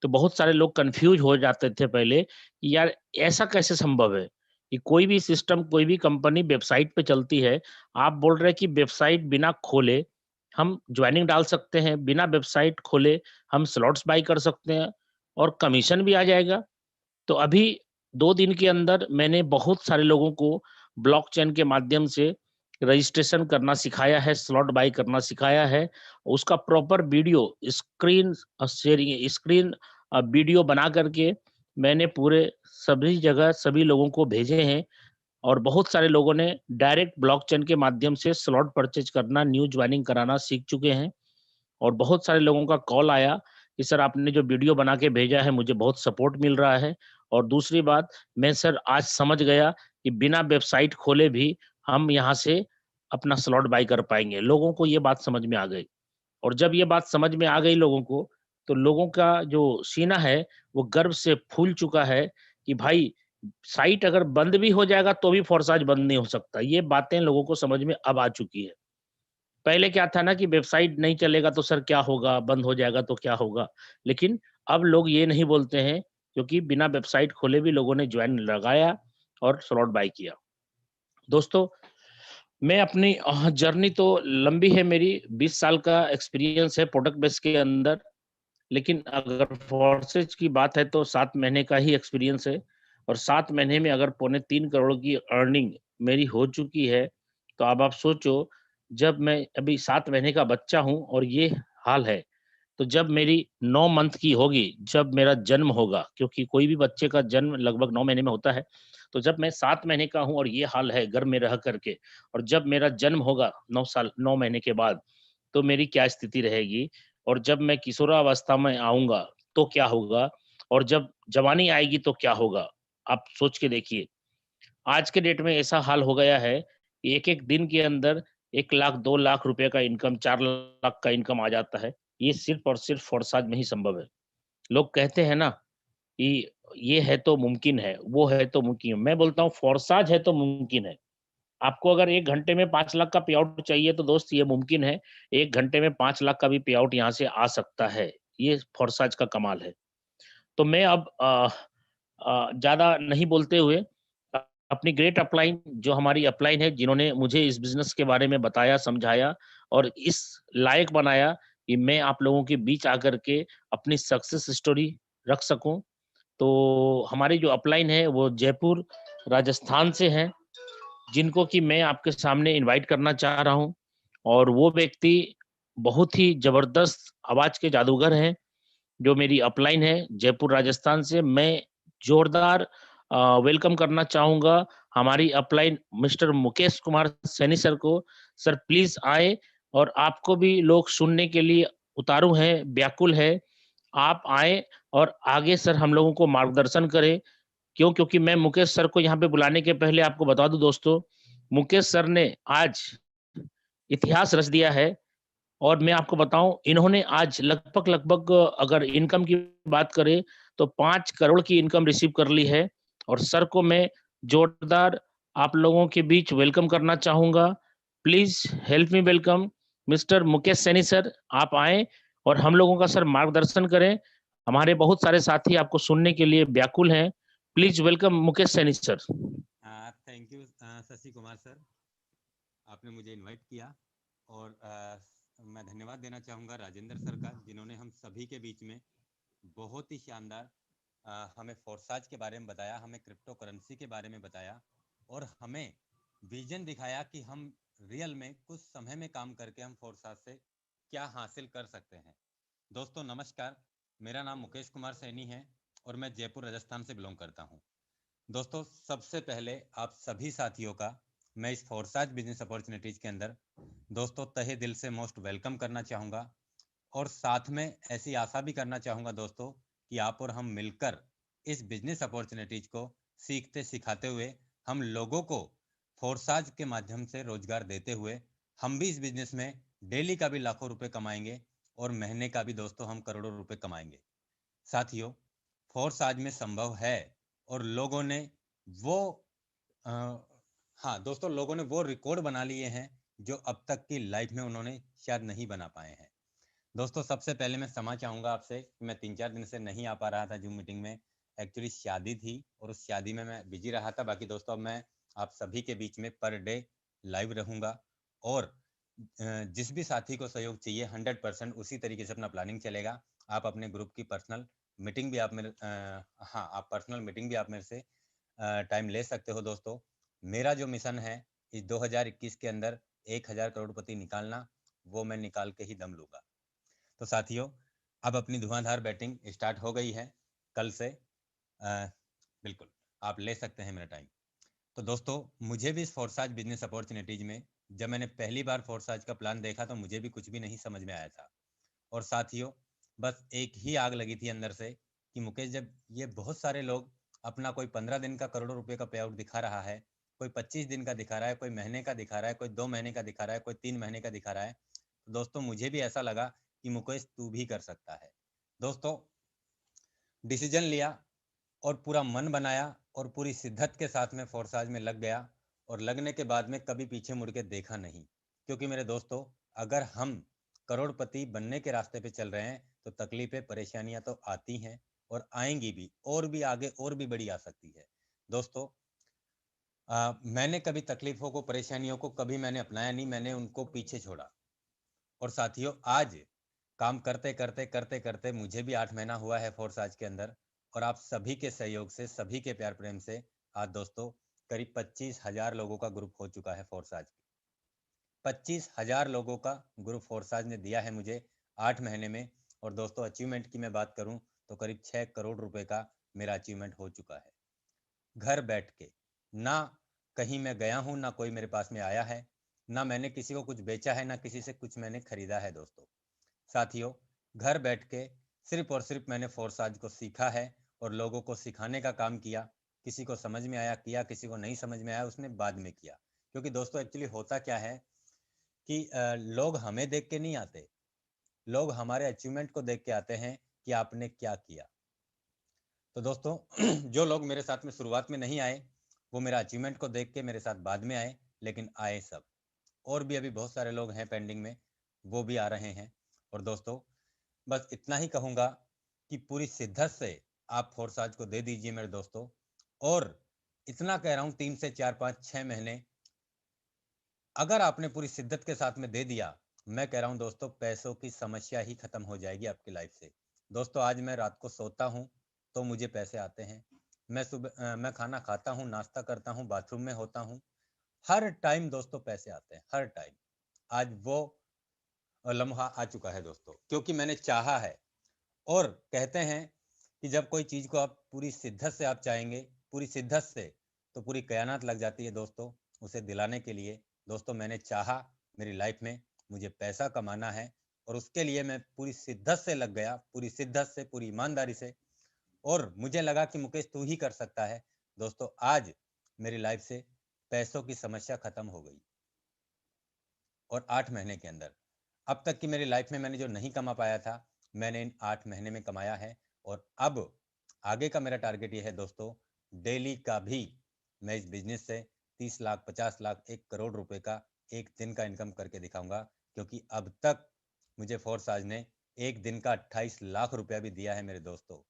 [SPEAKER 4] तो बहुत सारे लोग कंफ्यूज हो जाते थे पहले कि यार ऐसा कैसे संभव है कि कोई भी सिस्टम, कोई भी कंपनी वेबसाइट पे चलती है, आप बोल रहे हैं कि वेबसाइट बिना खोले हम ज्वाइनिंग डाल सकते हैं, बिना वेबसाइट खोले हम स्लॉट्स बाई कर सकते हैं और कमीशन भी आ जाएगा। तो अभी 2 दिन के अंदर मैंने बहुत सारे लोगों को ब्लॉकचेन के माध्यम से रजिस्ट्रेशन करना सिखाया है, स्लॉट बाई करना सिखाया है। उसका proper video screen sharing, screen video बना करके मैंने पूरे सभी जगह सभी लोगों को भेजे हैं। और बहुत सारे लोगों ने डायरेक्ट ब्लॉकचेन के माध्यम से स्लॉट परचेज करना, न्यू ज्वाइनिंग कराना सीख चुके हैं। और बहुत सारे लोगों का कॉल आया कि सर आपने जो वीडियो बना के भेजा है मुझे बहुत सपोर्ट मिल रहा है। और दूसरी बात, मैं सर आज समझ गया कि बिना वेबसाइट खोले भी हम यहाँ से अपना स्लॉट बाय कर पाएँगे। लोगों को ये बात समझ में आ गई, और जब ये बात समझ में आ गई लोगों को, तो लोगों का जो सीना है वो गर्व से फूल चुका है कि भाई साइट अगर बंद भी हो जाएगा तो भी फोर्साज बंद नहीं हो सकता। ये बातें लोगों को समझ में अब आ चुकी है। पहले क्या था ना कि वेबसाइट नहीं चलेगा तो सर क्या होगा, बंद हो जाएगा तो क्या होगा? लेकिन अब लोग ये नहीं बोलते हैं, क्योंकि बिना वेबसाइट खोले भी लोगों ने ज्वाइन लगाया और स्लॉट बाय किया। दोस्तों, मैं अपनी जर्नी तो लंबी है मेरी, 20 साल का एक्सपीरियंस है प्रोडक्ट बेस के अंदर। लेकिन अगर फोर्सेज की बात है तो 7 महीने का ही एक्सपीरियंस है, और 7 महीने में अगर पौने 3 करोड़ की अर्निंग मेरी हो चुकी है, तो अब आप सोचो, जब मैं अभी 7 महीने का बच्चा हूँ और ये हाल है, तो जब मेरी 9 मंथ की होगी, जब मेरा जन्म होगा, क्योंकि कोई भी बच्चे का जन्म लगभग 9 महीने में होता है, तो जब मैं 7 महीने का हूँ और ये हाल है घर में रह करके, और जब मेरा जन्म होगा 9 महीने के बाद, तो मेरी क्या स्थिति रहेगी? और जब मैं किशोरावस्था में आऊँगा, तो क्या होगा? और जब जवानी आएगी तो क्या होगा? आप सोच के देखिए। आज के डेट में ऐसा हाल हो गया है, कि एक-एक दिन के अंदर 1 लाख, 2 लाख रुपए का इनकम, 4 लाख का इनकम आ जाता है। ये सिर्फ़ और सिर्फ़ फ़ोर्साज में ही संभव है। लोग कहते हैं ना कि ये है तो मुमकिन है, वो है तो मुमकिन है। मैं बोलता हूँ फ़ोर्साज है तो मुमकिन है। आपको अगर 1 घंटे में 5 लाख का पे आउट चाहिए तो दोस्त ये मुमकिन है, 1 घंटे में 5 लाख का भी पे आउट यहाँ से आ सकता है। ये फ़ोर्साज का कमाल है। तो मैं अब ज़्यादा नहीं बोलते हुए, अ, अपनी ग्रेट अपलाइन, जो हमारी अपलाइन है, जिन्होंने मुझे इस बिज़नेस के बारे में बताया, समझाया और इस लायक बनाया कि मैं आप लोगों के बीच आकर के अपनी सक्सेस स्टोरी रख सकूँ। तो हमारी जो अपलाइन है वो जयपुर, राजस्थान से हैं, जिनको कि मैं आपके सामने इनवाइट करना चाह रहा हूँ, और वो व्यक्ति बहुत ही ज़बरदस्त आवाज़ के जादूगर हैं, जो मेरी अपलाइन है जयपुर, राजस्थान से। मैं जोरदार वेलकम करना चाहूँगा हमारी upline mister Mukesh Kumar Saini sir को। सर प्लीज़ आएँ, और आपको भी लोग सुनने के लिए उतारू हैं, व्याकुल हैं। आप आएँ और आगे सर हम लोगों को मार्गदर्शन करें। क्यों? क्योंकि मैं मुकेश सर को यहाँ पे बुलाने के पहले आपको बता दूँ दोस्तों, मुकेश सर ने आज इतिहास रच दिया है। और मैं आपको बताऊँ, इन्होंने आज लगभग-लगभग अगर इनकम की बात करें, तो 5 करोड़ की इनकम रिसीव कर ली है। और सर को मैं जोरदार आप लोगों के बीच वेलकम करना चाहूँगा। Please help me welcome mister Mukesh Saini sir, आप आएँ और हम लोगों का सर मार्गदर्शन करें। हमारे बहुत सारे साथी आपको सुनने के लिए व्याकुल हैं। Please welcome Mukesh Saini sir.
[SPEAKER 5] Thank you Shashi Kumar sir, आपने मुझे इनवाइट किया। और मैं धन्यवाद देना चाहूँगा राजेंद्र सर का, जिन्होंने हम सभी के बीच में बहुत ही शानदार हमें फोर्साज के बारे में बताया, हमें क्रिप्टो करेंसी के बारे में बताया, और हमें विजन दिखाया कि हम रियल में कुछ समय में काम करके हम फोर्साज से क्या हासिल कर सकते हैं। दोस्तों नमस्कार, मेरा नाम मुकेश कुमार सैनी है और मैं जयपुर, राजस्थान से बिलोंग करता हूँ। दोस्तों सबसे पहले आप सभी साथियों का मैं इस फोर्साज बिजनेस अपॉर्चुनिटीज के अंदर दोस्तों तहे दिल से मोस्ट वेलकम करना चाहूँगा, और साथ में ऐसी आशा भी करना चाहूँगा दोस्तों कि आप और हम मिलकर इस बिजनेस अपॉर्चुनिटीज को सीखते सिखाते हुए हम लोगों को फोर्साज के माध्यम से रोजगार देते हुए हम भी इस बिजनेस में डेली का भी लाखों रुपए कमाएंगे और महीने का भी दोस्तों हम करोड़ों रुपए कमाएंगे। साथियों, फोर्साज में संभव है, और लोगों ने वो हाँ दोस्तों, लोगों ने वो रिकॉर्ड बना लिए हैं जो अब तक की लाइफ में उन्होंने शायद नहीं बना पाए हैं। दोस्तों सबसे पहले मैं क्षमा चाहूँगा आपसे कि मैं 3-4 दिन से नहीं आ पा रहा था जूम मीटिंग में। एक्चुअली शादी थी और उस शादी में मैं बिजी रहा था। बाकी दोस्तों अब मैं आप सभी के बीच में पर डे लाइव रहूँगा, और जिस भी साथी को सहयोग चाहिए 100% उसी तरीके से अपना प्लानिंग चलेगा। आप अपने ग्रुप की पर्सनल मीटिंग भी आप मेरे आप पर्सनल मीटिंग भी आप मेरे से टाइम ले सकते हो। दोस्तों मेरा जो मिशन है इस 2021 के अंदर 1000 करोड़पति निकालना, वो मैं निकाल के ही दम लूँगा। तो साथियों अब अपनी धुआंधार बैटिंग स्टार्ट हो गई है। कल से बिल्कुल आप ले सकते हैं मेरा टाइम। तो दोस्तों मुझे भी इस फोर्साज बिजनेस अपॉर्चुनिटीज में जब मैंने पहली बार फोर्साज का प्लान देखा तो मुझे भी कुछ भी नहीं समझ में आया था। और साथियों बस एक ही आग लगी थी अंदर से कि मुकेश, जब ये बहुत सारे लोग अपना कोई 15 दिन का करोड़ों रुपए का पे आउट दिखा रहा है, कोई 25 दिन का दिखा रहा है, कोई महीने का दिखा रहा है, कोई 2 महीने का दिखा रहा है, कोई 3 महीने का दिखा रहा है, तो दोस्तों मुझे भी ऐसा लगा कि मुकेश तू भी कर सकता है। दोस्तों डिसीजन लिया और पूरा मन बनाया और पूरी शिद्दत के साथ में फोर्साज में लग गया, और लगने के बाद में कभी पीछे मुड़ के देखा नहीं। क्योंकि मेरे दोस्तों, अगर हम करोड़पति बनने के रास्ते पे चल रहे हैं तो तकलीफें परेशानियां तो आती हैं और आएंगी भी, और भी आगे और भी बड़ी आ सकती है। दोस्तों मैंने कभी तकलीफों को, परेशानियों को कभी मैंने अपनाया नहीं, मैंने उनको पीछे छोड़ा। और साथियों आज काम करते करते करते करते मुझे भी 8 महीना हुआ है फोर्साज के अंदर, और आप सभी के सहयोग से, सभी के प्यार प्रेम से आज दोस्तों करीब 25,000 लोगों का ग्रुप हो चुका है फोर्साज। 25,000 लोगों का ग्रुप फोर्साज ने दिया है मुझे 8 महीने में। और दोस्तों अचीवमेंट की मैं बात करूं तो करीब 6 करोड़ रुपए का मेरा अचीवमेंट हो चुका है, घर बैठ के। ना कहीं मैं गया हूं, ना कोई मेरे पास में आया है, ना मैंने किसी को कुछ बेचा है, ना किसी से कुछ मैंने खरीदा है। दोस्तों साथियों, घर बैठ के सिर्फ और सिर्फ मैंने फोर्साज को सीखा है और लोगों को सिखाने का काम किया। किसी को समझ में आया किया, किसी को नहीं समझ में आया उसने बाद में किया। क्योंकि दोस्तों एक्चुअली होता क्या है कि लोग हमें देख के नहीं आते, लोग हमारे अचीवमेंट को देख के आते हैं कि आपने क्या किया। तो दोस्तों जो लोग मेरे साथ में शुरुआत में नहीं आए, वो मेरा अचीवमेंट को देख के मेरे साथ बाद में आए, लेकिन आए सब। और भी अभी बहुत सारे लोग हैं पेंडिंग में, वो भी आ रहे हैं। और दोस्तों बस इतना ही कहूंगा कि पूरी शिद्दत से आप फोर्साज को दे दीजिए मेरे दोस्तों। और इतना कह रहा हूं, 3 से 4 5 6 महीने अगर आपने पूरी शिद्दत के साथ में दे दिया, मैं कह रहा हूं दोस्तों पैसों की समस्या ही खत्म हो जाएगी आपकी लाइफ से। दोस्तों आज मैं रात को सोता हूं तो मुझे पैसे आते हैं, मैं खाना खाता हूं, नाश्ता करता हूं, बाथरूम में होता हूं, हर टाइम दोस्तों पैसे आते हैं, हर टाइम। आज वो लम्हा आ चुका है दोस्तों, क्योंकि मैंने चाहा है। और कहते हैं कि जब कोई चीज को आप पूरी शिद्दत से आप चाहेंगे, पूरी शिद्दत से, तो पूरी कायनात लग जाती है दोस्तों उसे दिलाने के लिए। दोस्तों मैंने चाहा मेरी लाइफ में मुझे पैसा कमाना है, और उसके लिए मैं पूरी शिद्दत से लग गया, पूरी शिद्दत से, पूरी ईमानदारी से। और मुझे लगा कि मुकेश तू ही कर सकता है। दोस्तों आज मेरी लाइफ से पैसों की समस्या खत्म हो गई, और 8 महीने के अंदर अब तक की मेरी लाइफ में मैंने जो नहीं कमा पाया था, मैंने इन 8 महीने में कमाया है। और अब आगे का मेरा टारगेट ये है दोस्तों, डेली का भी मैं इस बिजनेस से 30 लाख, 50 लाख, 1 करोड़ रुपए का एक दिन का इनकम करके दिखाऊंगा। क्योंकि अब तक मुझे फोर्साज ने एक दिन का 28 लाख रुपया भी दिया है मेरे दोस्तों।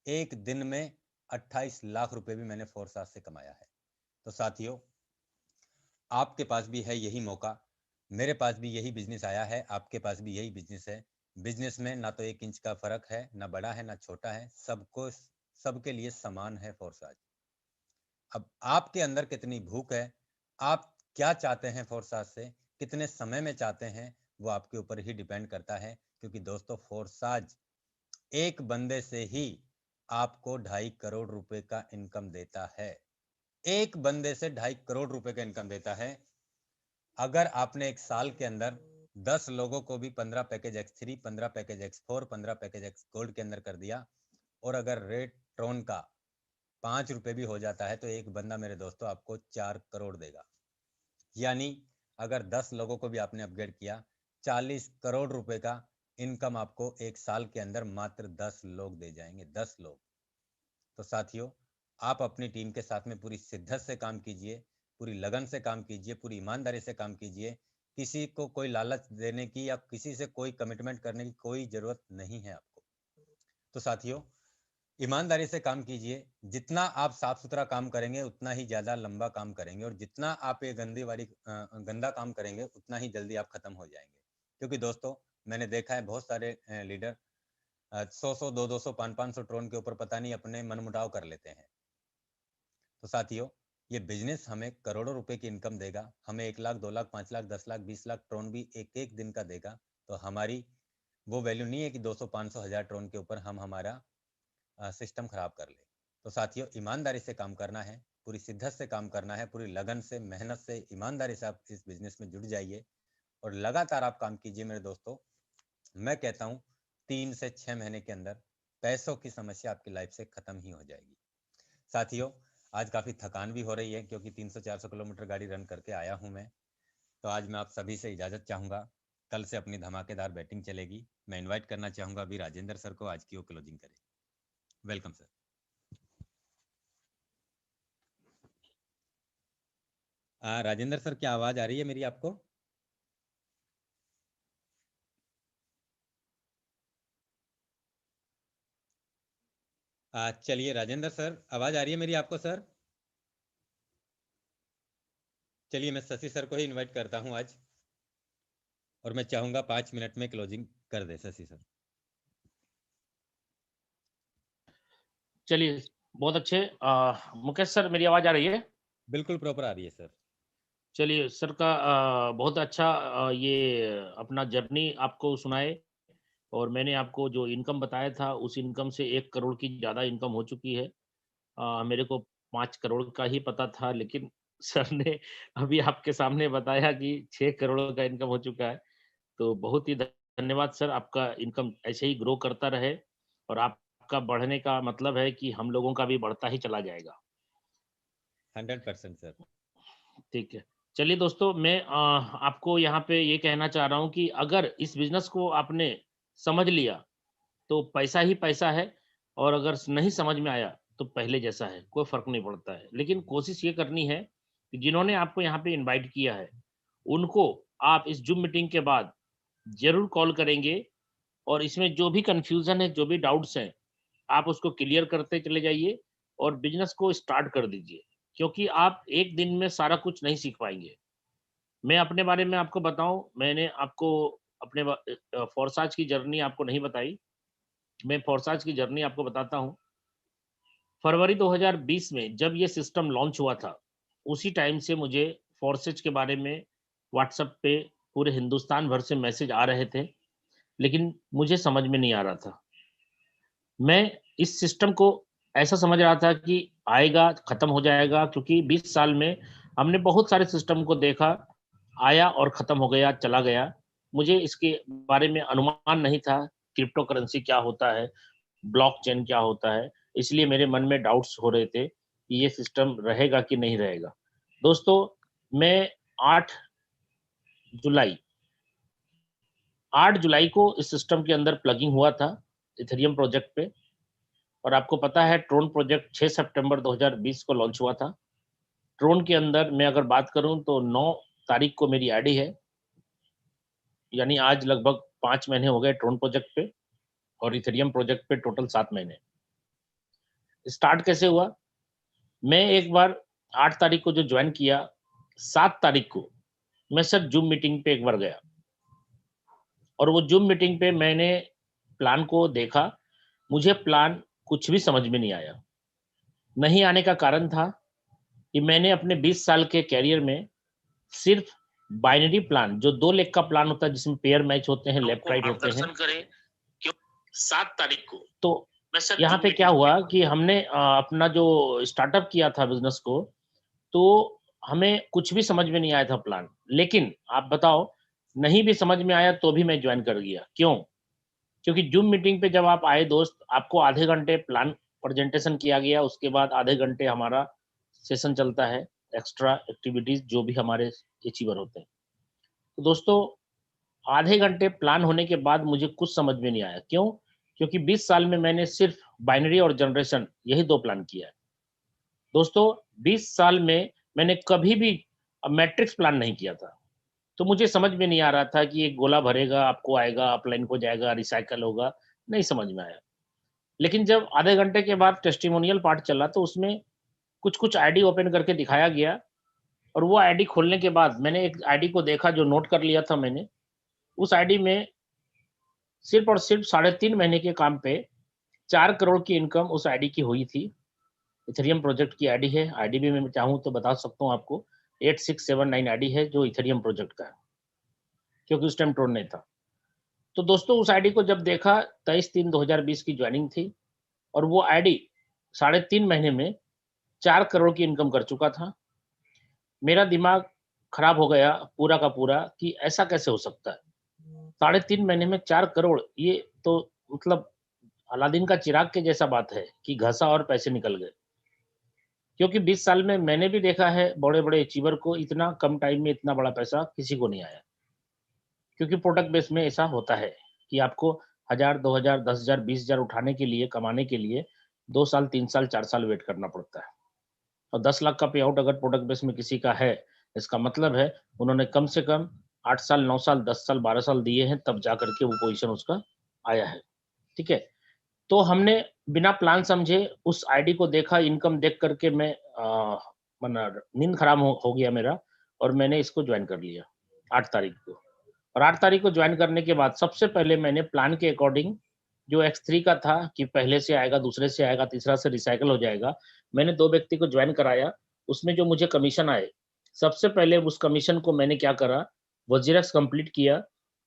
[SPEAKER 5] एक दिन में 28 लाख रुपए भी मैंने फोर्साज से कमाया है। तो साथियों आपके पास भी है यही मौका, मेरे पास भी यही बिजनेस आया है, आपके पास भी यही बिजनेस है। बिजनेस में ना तो 1 इंच का फर्क है, ना बड़ा है ना छोटा है, सबको, सबके लिए समान है फोर्साज। अब आपके अंदर कितनी भूख है, आप क्या चाहते हैं फोर्साज से, कितने समय में चाहते हैं, वो आपके ऊपर ही डिपेंड करता है। क्योंकि दोस्तों फोर्साज एक बंदे से ही आपको 2.5 करोड़ रुपए का इनकम देता है। एक बंदे से 2.5 करोड़ रुपए का इनकम देता है। अगर आपने एक साल के अंदर 10 लोगों को भी 15 package X3, 15 package X4, 15 package X gold के अंदर कर दिया, और अगर रेट ट्रोन का 5 रुपए भी हो जाता है, तो एक बंदा मेरे दोस्तों आपको 4 करोड़ देगा। यानी अगर 10 लोगों को भी आपने अपग्रेड किया, 40 करोड़ रुपए का इनकम आपको एक साल के अंदर मात्र 10 लोग दे जाएंगे, 10 लोग। तो साथियों आप अपनी टीम के साथ में पूरी शिद्दत से काम कीजिए, पूरी लगन से काम कीजिए, पूरी ईमानदारी से काम कीजिए। किसी को कोई लालच देने की या किसी से कोई कमिटमेंट करने की कोई जरूरत नहीं है आपको। तो साथियों ईमानदारी से काम कीजिए, जितना आप साफ सुथरा काम करेंगे उतना ही ज्यादा लंबा काम करेंगे, और जितना आप ये गंदा काम करेंगे उतना ही जल्दी आप खत्म हो जाएंगे। क्योंकि दोस्तों मैंने देखा है बहुत सारे लीडर 100 200 500 ट्रोन के ऊपर पता नहीं अपने मनमुटाव कर लेते हैं। तो साथियों ये बिजनेस हमें करोड़ों रुपए की इनकम देगा, हमें 1 लाख, 2 लाख, 5 लाख, 10 लाख, 20 लाख ट्रोन भी एक एक दिन का देगा। तो हमारी वो वैल्यू नहीं है कि 200 500 1000 ट्रोन के ऊपर हम हमारा सिस्टम खराब कर ले। तो साथियों ईमानदारी से काम करना है, पूरी शिद्दत से काम करना है, पूरी लगन से, मेहनत से, ईमानदारी से आप इस बिजनेस में जुड़ जाइए और लगातार आप काम कीजिए मेरे दोस्तों। मैं कहता हूं 3 से 6 महीने के अंदर पैसों की समस्या आपकी लाइफ से खत्म ही हो जाएगी। साथियों, आज काफ़ी थकान भी हो रही है क्योंकि 300-400 किलोमीटर गाड़ी रन करके आया हूं मैं। तो आज मैं आप सभी से इजाज़त चाहूँगा। कल से अपनी धमाकेदार बैटिंग चलेगी। मैं इनवाइट करना चाहूँगा अभी राजेंद्र सर को, आज की वो क्लोजिंग करें। Welcome sir. राजेंद्र सर, क्या आवाज़ आ रही है मेरी आपको? चलिए राजेंद्र सर, आवाज़ आ रही है मेरी आपको सर? चलिए मैं शशि सर को ही इनवाइट करता हूं आज, और मैं चाहूंगा 5 मिनट में क्लोजिंग कर दे शशि सर।
[SPEAKER 4] चलिए, बहुत अच्छे। मुकेश सर, मेरी आवाज आ रही है?
[SPEAKER 5] बिल्कुल प्रॉपर आ रही है सर। चलिए,
[SPEAKER 4] सर का बहुत अच्छा ये अपना जर्नी आपको सुनाए, और मैंने आपको जो इनकम बताया था उस इनकम से 1 करोड़ की ज़्यादा इनकम हो चुकी है। मेरे को 5 करोड़ का ही पता था, लेकिन सर ने अभी आपके सामने बताया कि 6 करोड़ का इनकम हो चुका है। तो बहुत ही धन्यवाद सर, आपका इनकम ऐसे ही ग्रो करता रहे, और आपका बढ़ने का मतलब है कि हम लोगों का भी बढ़ता ही चला जाएगा।
[SPEAKER 5] 100% सर।
[SPEAKER 4] ठीक है। चलिए दोस्तों, मैं आपको यहाँ पे ये कहना चाह रहा हूँ कि अगर इस बिज़नेस को आपने समझ लिया, तो पैसा ही पैसा है, और अगर नहीं समझ में आया, तो पहले जैसा है, कोई फ़र्क नहीं पड़ता है। लेकिन कोशिश ये करनी है कि जिन्होंने आपको यहाँ पे इनवाइट किया है, उनको आप इस ज़ूम मीटिंग के बाद ज़रूर कॉल करेंगे, और इसमें जो भी कन्फ्यूज़न है, जो भी डाउट्स हैं, आप उसको क्लियर करते चले जाइए और बिज़नेस को स्टार्ट कर दीजिए, क्योंकि आप एक दिन में सारा कुछ नहीं सीख पाएँगे। मैं अपने बारे में आपको बताऊँ, मैंने आपको अपने फ़ोरसाज की जर्नी आपको नहीं बताई। मैं फ़ोरसाज की जर्नी आपको बताता हूँ। फरवरी 2020 में जब ये सिस्टम लॉन्च हुआ था, उसी टाइम से मुझे फ़ोरसेज के बारे में व्हाट्सएप पे पूरे हिंदुस्तान भर से मैसेज आ रहे थे, लेकिन मुझे समझ में नहीं आ रहा था। मैं इस सिस्टम को ऐसा समझ रहा था कि आएगा, खत्म हो जाएगा, क्योंकि 20 साल में हमने बहुत सारे सिस्टम को देखा, आया और खत्म हो गया, चला गया। मुझे इसके बारे में अनुमान नहीं था, क्रिप्टो करेंसी क्या होता है, ब्लॉकचेन क्या होता है, इसलिए मेरे मन में डाउट्स हो रहे थे कि ये सिस्टम रहेगा कि नहीं रहेगा। दोस्तों, मैं 8 जुलाई 8 जुलाई को इस सिस्टम के अंदर प्लगिंग हुआ था, इथेरियम प्रोजेक्ट पे। और आपको पता है ट्रोन प्रोजेक्ट 6 सितंबर 2020 को लॉन्च हुआ था। ट्रोन के अंदर मैं अगर बात करूं तो 9 तारीख को मेरी आईडी है, यानी आज लगभग 5 महीने हो गए ट्रोन प्रोजेक्ट पे, और इथेरियम प्रोजेक्ट पे टोटल 7 महीने। स्टार्ट कैसे हुआ? मैं एक बार 8 तारीख को जो ज्वाइन किया, 7 तारीख को मैं सर जूम मीटिंग पे एक बार गया, और वो जूम मीटिंग पे मैंने प्लान को देखा। मुझे प्लान कुछ भी समझ में नहीं आया। नहीं आने का कारण था कि मैंने अपने 20 साल के कैरियर में सिर्फ बाइनरी प्लान, जो 2 लेग का प्लान होता है जिसमें पेयर मैच होते हैं, लेफ्ट राइट होते हैं, 7 तारीख को। तो यहाँ पे क्या हुआ कि हमने अपना जो स्टार्टअप किया था बिजनेस को, तो हमें कुछ भी समझ में नहीं आया था प्लान। लेकिन आप बताओ, नहीं भी समझ में आया तो भी मैं ज्वाइन कर गया। क्यों? क्योंकि जूम मीटिंग पे जब आप आए दोस्त, आपको आधे घंटे प्लान प्रेजेंटेशन किया गया, उसके बाद आधे घंटे हमारा सेशन चलता है, एक्स्ट्रा एक्टिविटीज जो भी हमारे अचीवर होते हैं। तो दोस्तों, आधे घंटे प्लान होने के बाद मुझे कुछ समझ में नहीं आया। क्यों? क्योंकि 20 साल में मैंने सिर्फ बाइनरी और जनरेशन, यही 2 प्लान किया है। दोस्तों, 20 साल में मैंने कभी भी मैट्रिक्स प्लान नहीं किया था। तो मुझे समझ में नहीं आ रहा था कि एक गोला भरेगा, आपको आएगा, अपलाइन को जाएगा, रिसाइकल होगा, नहीं समझ में आया। लेकिन जब आधे घंटे के बाद टेस्टिमोनियल पार्ट चला, तो उसमें कुछ-कुछ आईडी ओपन करके दिखाया गया, और वो आईडी खोलने के बाद मैंने एक आईडी को देखा जो नोट कर लिया था मैंने। उस आईडी में सिर्फ़ और सिर्फ़ 3.5 महीने के काम पे 4 करोड़ की इनकम उस आईडी की हुई थी। इथेरियम प्रोजेक्ट की आईडी है। आईडी भी मैं चाहूँ तो बता सकता हूँ आपको, 8679 आईडी है जो इथेरियम प्रोजेक्ट का है, क्योंकि उस टाइम ट्रोन नहीं था। तो दोस्तों, उस आईडी को जब देखा, 23/3/2020 की जॉइनिंग थी, और वो आईडी 3.5 महीने में 4 करोड़ की इनकम कर चुका था। मेरा दिमाग खराब हो गया पूरा का पूरा कि ऐसा कैसे हो सकता है? 3.5 महीने में 4 करोड़, ये तो मतलब अलादीन का चिराग के जैसा बात है कि घसा और पैसे निकल गए। क्योंकि 20 साल में मैंने भी देखा है बड़े-बड़े अचीवर को इतना कम टाइम में इतना बड़ा पैसा किसी को नहीं आया। क्योंकि प्रोडक्ट बेस में ऐसा होता है कि आपको 1000, 2000, 10,000, 20,000 उठाने के लिए, कमाने के लिए 2 साल, 3 साल, 4 साल वेट करना पड़ता है। और 10 लाख का पे आउट अगर प्रोडक्ट बेस में किसी का है, इसका मतलब है उन्होंने कम से कम 8 साल, 9 साल, 10 साल, 12 साल दिए हैं, तब जा करके वो पोज़ीशन उसका आया है। ठीक है? तो हमने बिना प्लान समझे उस आईडी को देखा, इनकम देख करके मैं मना नींद खराब हो गया मेरा और मैंने इसको जॉइन कर लिया 8 तारीख को। और 8 तारीख को जॉइन करने के बाद सबसे पहले मैंने प्लान के अकॉर्डिंग जो X3 का था कि पहले से आएगा, दूसरे से आएगा, तीसरा से रिसाइकिल हो जाएगा, मैंने 2 व्यक्ति को जॉइन कराया। उसमें जो मुझे कमीशन आए, सबसे पहले उस कमीशन को मैंने क्या करा, वो ज़ेरॉक्स कंप्लीट किया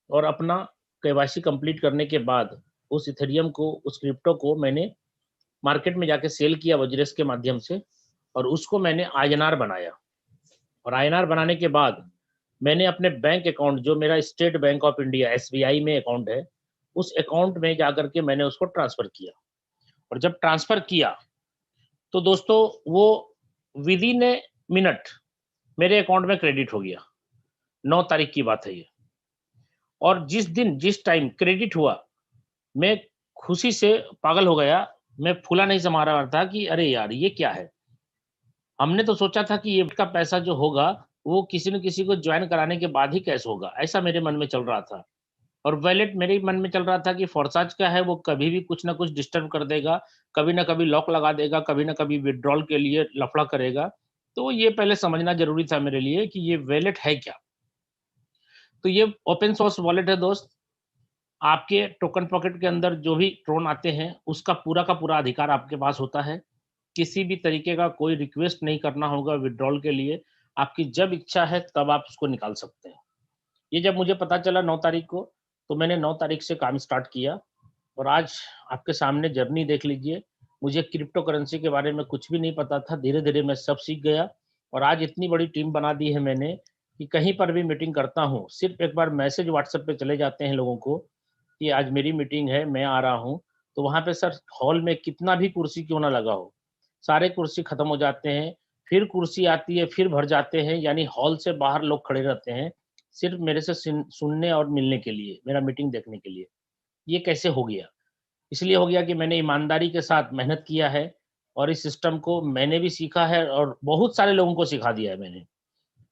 [SPEAKER 4] और अपना केवाईसी कंप्लीट करने के बाद उस इथेरियम को, उस क्रिप्टो को मैंने मार्केट में जाके सेल किया वज्रेस के माध्यम से और उसको मैंने आईएनआर बनाया। और आईएनआर बनाने के बाद मैंने अपने बैंक अकाउंट जो मेरा state bank of India SBI में अकाउंट है, उस अकाउंट में जाकर के मैंने उसको ट्रांसफर किया। और जब ट्रांसफर किया तो दोस्तों वो विद इन ए मिनट मेरे अकाउंट में क्रेडिट हो गया। 9 तारीख की बात है ये। और जिस दिन जिस टाइम क्रेडिट हुआ, मैं खुशी से पागल हो गया। मैं फूला नहीं समा रहा था कि अरे यार ये क्या है। हमने तो सोचा था कि ये का पैसा जो होगा वो किसी न किसी को ज्वाइन कराने के बाद ही कैश होगा, ऐसा मेरे मन में चल रहा था। और वैलेट मेरे मन में चल रहा था कि फोर्साज का है, वो कभी भी कुछ ना कुछ डिस्टर्ब कर देगा, कभी ना कभी लॉक लगा देगा, कभी ना कभी विथड्रॉल के लिए लफड़ा करेगा। तो ये पहले समझना जरूरी था मेरे लिए कि ये वैलेट है क्या। तो ये ओपन सोर्स वॉलेट है दोस्त। आपके टोकन पॉकेट के अंदर जो भी ट्रोन आते हैं, उसका पूरा का पूरा अधिकार आपके पास होता है। किसी भी तरीके का कोई रिक्वेस्ट नहीं करना होगा विथड्रॉल के लिए। आपकी जब इच्छा है तब आप उसको निकाल सकते हैं। ये जब मुझे पता चला 9 तारीख को, तो मैंने 9 तारीख से काम स्टार्ट किया और आज आपके सामने जर्नी देख लीजिए। मुझे क्रिप्टो करेंसी के बारे में कुछ भी नहीं पता था, धीरे-धीरे मैं सब सीख गया और आज इतनी बड़ी टीम बना दी है मैंने कि कहीं पर भी मीटिंग करता हूँ, सिर्फ एक बार मैसेज व्हाट्सएप पे चले जाते हैं लोगों को कि आज मेरी मीटिंग है, मैं आ रहा हूँ। तो वहाँ पे सर हॉल में कितना भी कुर्सी क्यों ना लगा हो, सारे कुर्सी खत्म हो जाते हैं, फिर कुर्सी आती है, फिर भर जाते हैं, यानी हॉल से बाहर लोग खड़े रहते हैं, सिर्फ मेरे से सुनने और मिलने के लिए, मेरा मीटिंग देखने के लिए। ये कैसे हो गया? इसलिए हो गया कि मैंने ईमानदारी के साथ मेहनत किया है और इस सिस्टम को मैंने भी सीखा है और बहुत सारे लोगों को सिखा दिया है मैंने।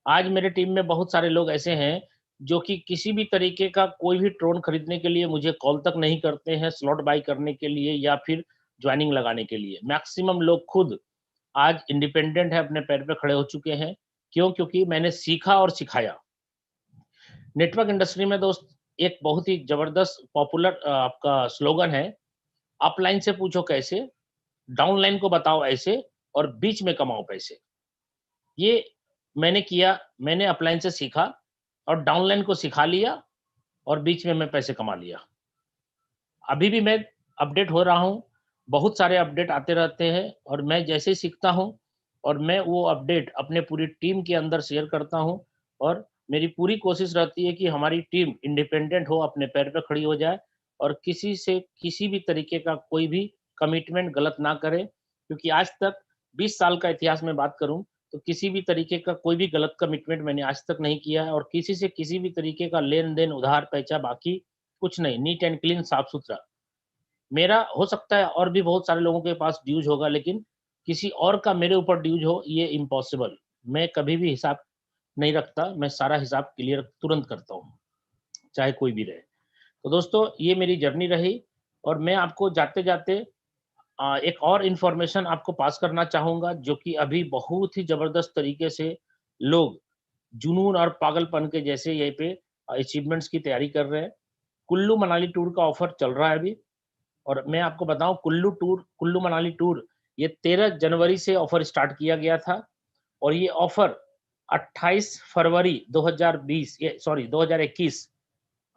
[SPEAKER 4] आज मेरे टीम में बहुत सारे लोग ऐसे हैं जो कि किसी भी तरीके का कोई भी ट्रोन खरीदने के लिए मुझे कॉल तक नहीं करते हैं, स्लॉट बाय करने के लिए या फिर ज्वाइनिंग लगाने के लिए। मैक्सिमम लोग खुद आज इंडिपेंडेंट है, अपने पैर पे खड़े हो चुके हैं। क्यों? क्योंकि मैंने सीखा और सिखाया। नेटवर्क इंडस्ट्री में दोस्त एक बहुत ही जबरदस्त पॉपुलर आपका स्लोगन है, अपलाइन से पूछो कैसे, डाउनलाइन को बताओ ऐसे और बीच में कमाओ पैसे। ये मैंने किया, मैंने अपलाइन से सीखा और डाउनलाइन को सिखा लिया और बीच में मैं पैसे कमा लिया। अभी भी मैं अपडेट हो रहा हूँ, बहुत सारे अपडेट आते रहते हैं और मैं जैसे ही सीखता हूँ और मैं वो अपडेट अपने पूरी टीम के अंदर शेयर करता हूँ और मेरी पूरी कोशिश रहती है कि हमारी टीम इंडिपेंडेंट हो, अपने पैर पे खड़ी हो जाए और किसी से किसी भी तरीके का कोई भी कमिटमेंट गलत ना करे। क्योंकि आज तक 20 साल का इतिहास में बात करूँ तो किसी भी तरीके का कोई भी गलत कमिटमेंट मैंने आज तक नहीं किया है और किसी से किसी भी तरीके का लेन-देन, उधार, पैंचा बाकी कुछ नहीं, नीट एंड क्लीन, साफ-सुथरा। मेरा हो सकता है और भी बहुत सारे लोगों के पास ड्यूज होगा, लेकिन किसी और का मेरे ऊपर ड्यूज हो ये इम्पॉसिबल। मैं कभी भी हिसाब नहीं रखता, मैं सारा हिसाब क्लियर तुरंत करता हूँ, चाहे कोई भी रहे। तो दोस्तों ये मेरी जर्नी रही और मैं आपको जाते-जाते एक और इन्फॉर्मेशन आपको पास करना चाहूँगा जो कि अभी बहुत ही ज़बरदस्त तरीके से लोग जुनून और पागलपन के जैसे यहीं पे अचीवमेंट्स की तैयारी कर रहे हैं। कुल्लू मनाली टूर का ऑफर चल रहा है अभी और मैं आपको बताऊँ कुल्लू मनाली टूर ये 13 जनवरी से ऑफर स्टार्ट किया गया था और ये ऑफर 28 फरवरी 2021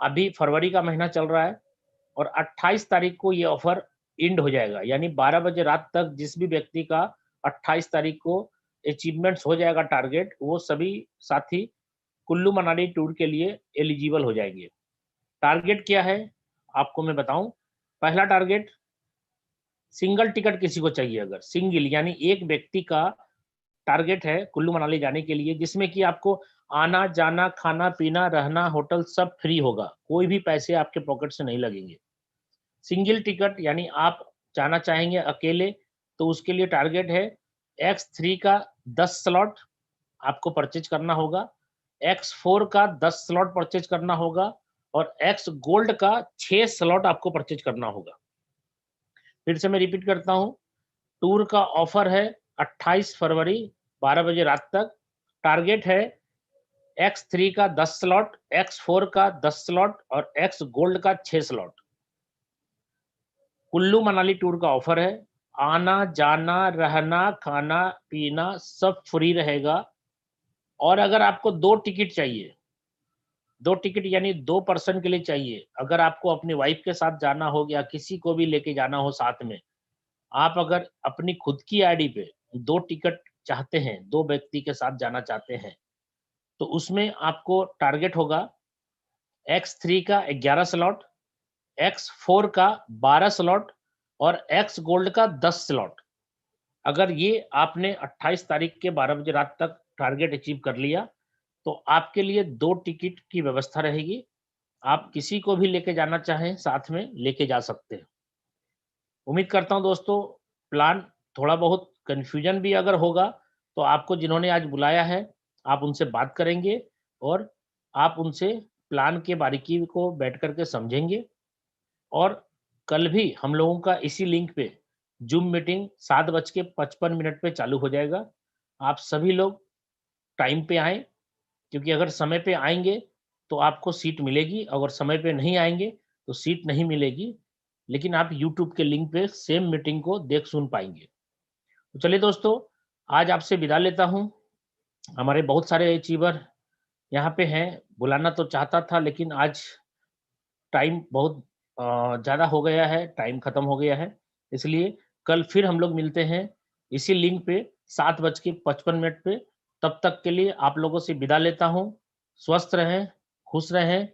[SPEAKER 4] अभी फरवरी का महीना चल रहा है और 28 तारीख को ये ऑफर एंड हो जाएगा। यानी 12 बजे रात तक जिस भी व्यक्ति का 28 तारीख को अचीवमेंट्स हो जाएगा टारगेट, वो सभी साथी कुल्लू मनाली टूर के लिए एलिजिबल हो जाएंगे। टारगेट क्या है आपको मैं बताऊं, पहला टारगेट, सिंगल टिकट किसी को चाहिए, अगर सिंगल यानी एक व्यक्ति का टारगेट है कुल्लू मनाली जाने के लिए, जिसमें कि आपको आना जाना खाना पीना रहना होटल सब फ्री होगा, कोई भी पैसे आपके पॉकेट से नहीं लगेंगे। सिंगल टिकट यानी आप जाना चाहेंगे अकेले, तो उसके लिए टारगेट है X3 का 10 स्लॉट आपको परचेज करना होगा, X4 का 10 स्लॉट परचेज करना होगा और X गोल्ड का 6 स्लॉट आपको परचेज करना होगा। फिर से मैं रिपीट करता हूं, टूर का ऑफर है 28 फरवरी 12 बजे रात तक। टारगेट है X3 का 10 स्लॉट, X4 का 10 स्लॉट और X गोल्ड का 6 स्लॉट। कुल्लू मनाली टूर का ऑफर है, आना जाना रहना खाना पीना सब फ्री रहेगा। और अगर आपको 2 टिकट चाहिए, 2 टिकट यानी 2 पर्सन के लिए चाहिए, अगर आपको अपनी वाइफ के साथ जाना हो या किसी को भी लेके जाना हो साथ में, आप अगर अपनी खुद की आईडी पे 2 टिकट चाहते हैं, 2 व्यक्ति के साथ जाना चाहते हैं, तो उसमें आपको टारगेट होगा X3 का 11 स्लॉट, X4 का 12 स्लॉट और X गोल्ड का 10 स्लॉट। अगर ये आपने 28 तारीख के 12 बजे रात तक टारगेट अचीव कर लिया, तो आपके लिए 2 टिकट की व्यवस्था रहेगी। आप किसी को भी लेके जाना चाहें साथ में लेके जा सकते हैं। उम्मीद करता हूं दोस्तों, प्लान थोड़ा बहुत कंफ्यूजन भी अगर होगा, तो आपको जिन्होंने आज बुलाया है, आप उनसे बात करेंगे और आप उनसे प्लान के बारीकी को बैठ करके समझेंगे। और कल भी हम लोगों का इसी लिंक पे जूम मीटिंग 7:55 पे चालू हो जाएगा। आप सभी लोग टाइम पे आएँ, क्योंकि अगर समय पे आएँगे तो आपको सीट मिलेगी, अगर समय पे नहीं आएँगे तो सीट नहीं मिलेगी। लेकिन आप यूट्यूब के लिंक पे सेम मीटिंग को देख सुन पाएँगे। तो चलिए दोस्तों, आज आपसे विदा लेता हूँ। हमारे बहुत सारे अचीवर यहाँ पे हैं, बुलाना तो चाहता था लेकिन आज टाइम बहुत ज़्यादा हो गया है, टाइम खत्म हो गया है। इसलिए कल फिर हम लोग मिलते हैं इसी लिंक पे 7:55 पे। तब तक के लिए आप लोगों से विदा लेता हूँ। स्वस्थ रहें, खुश रहें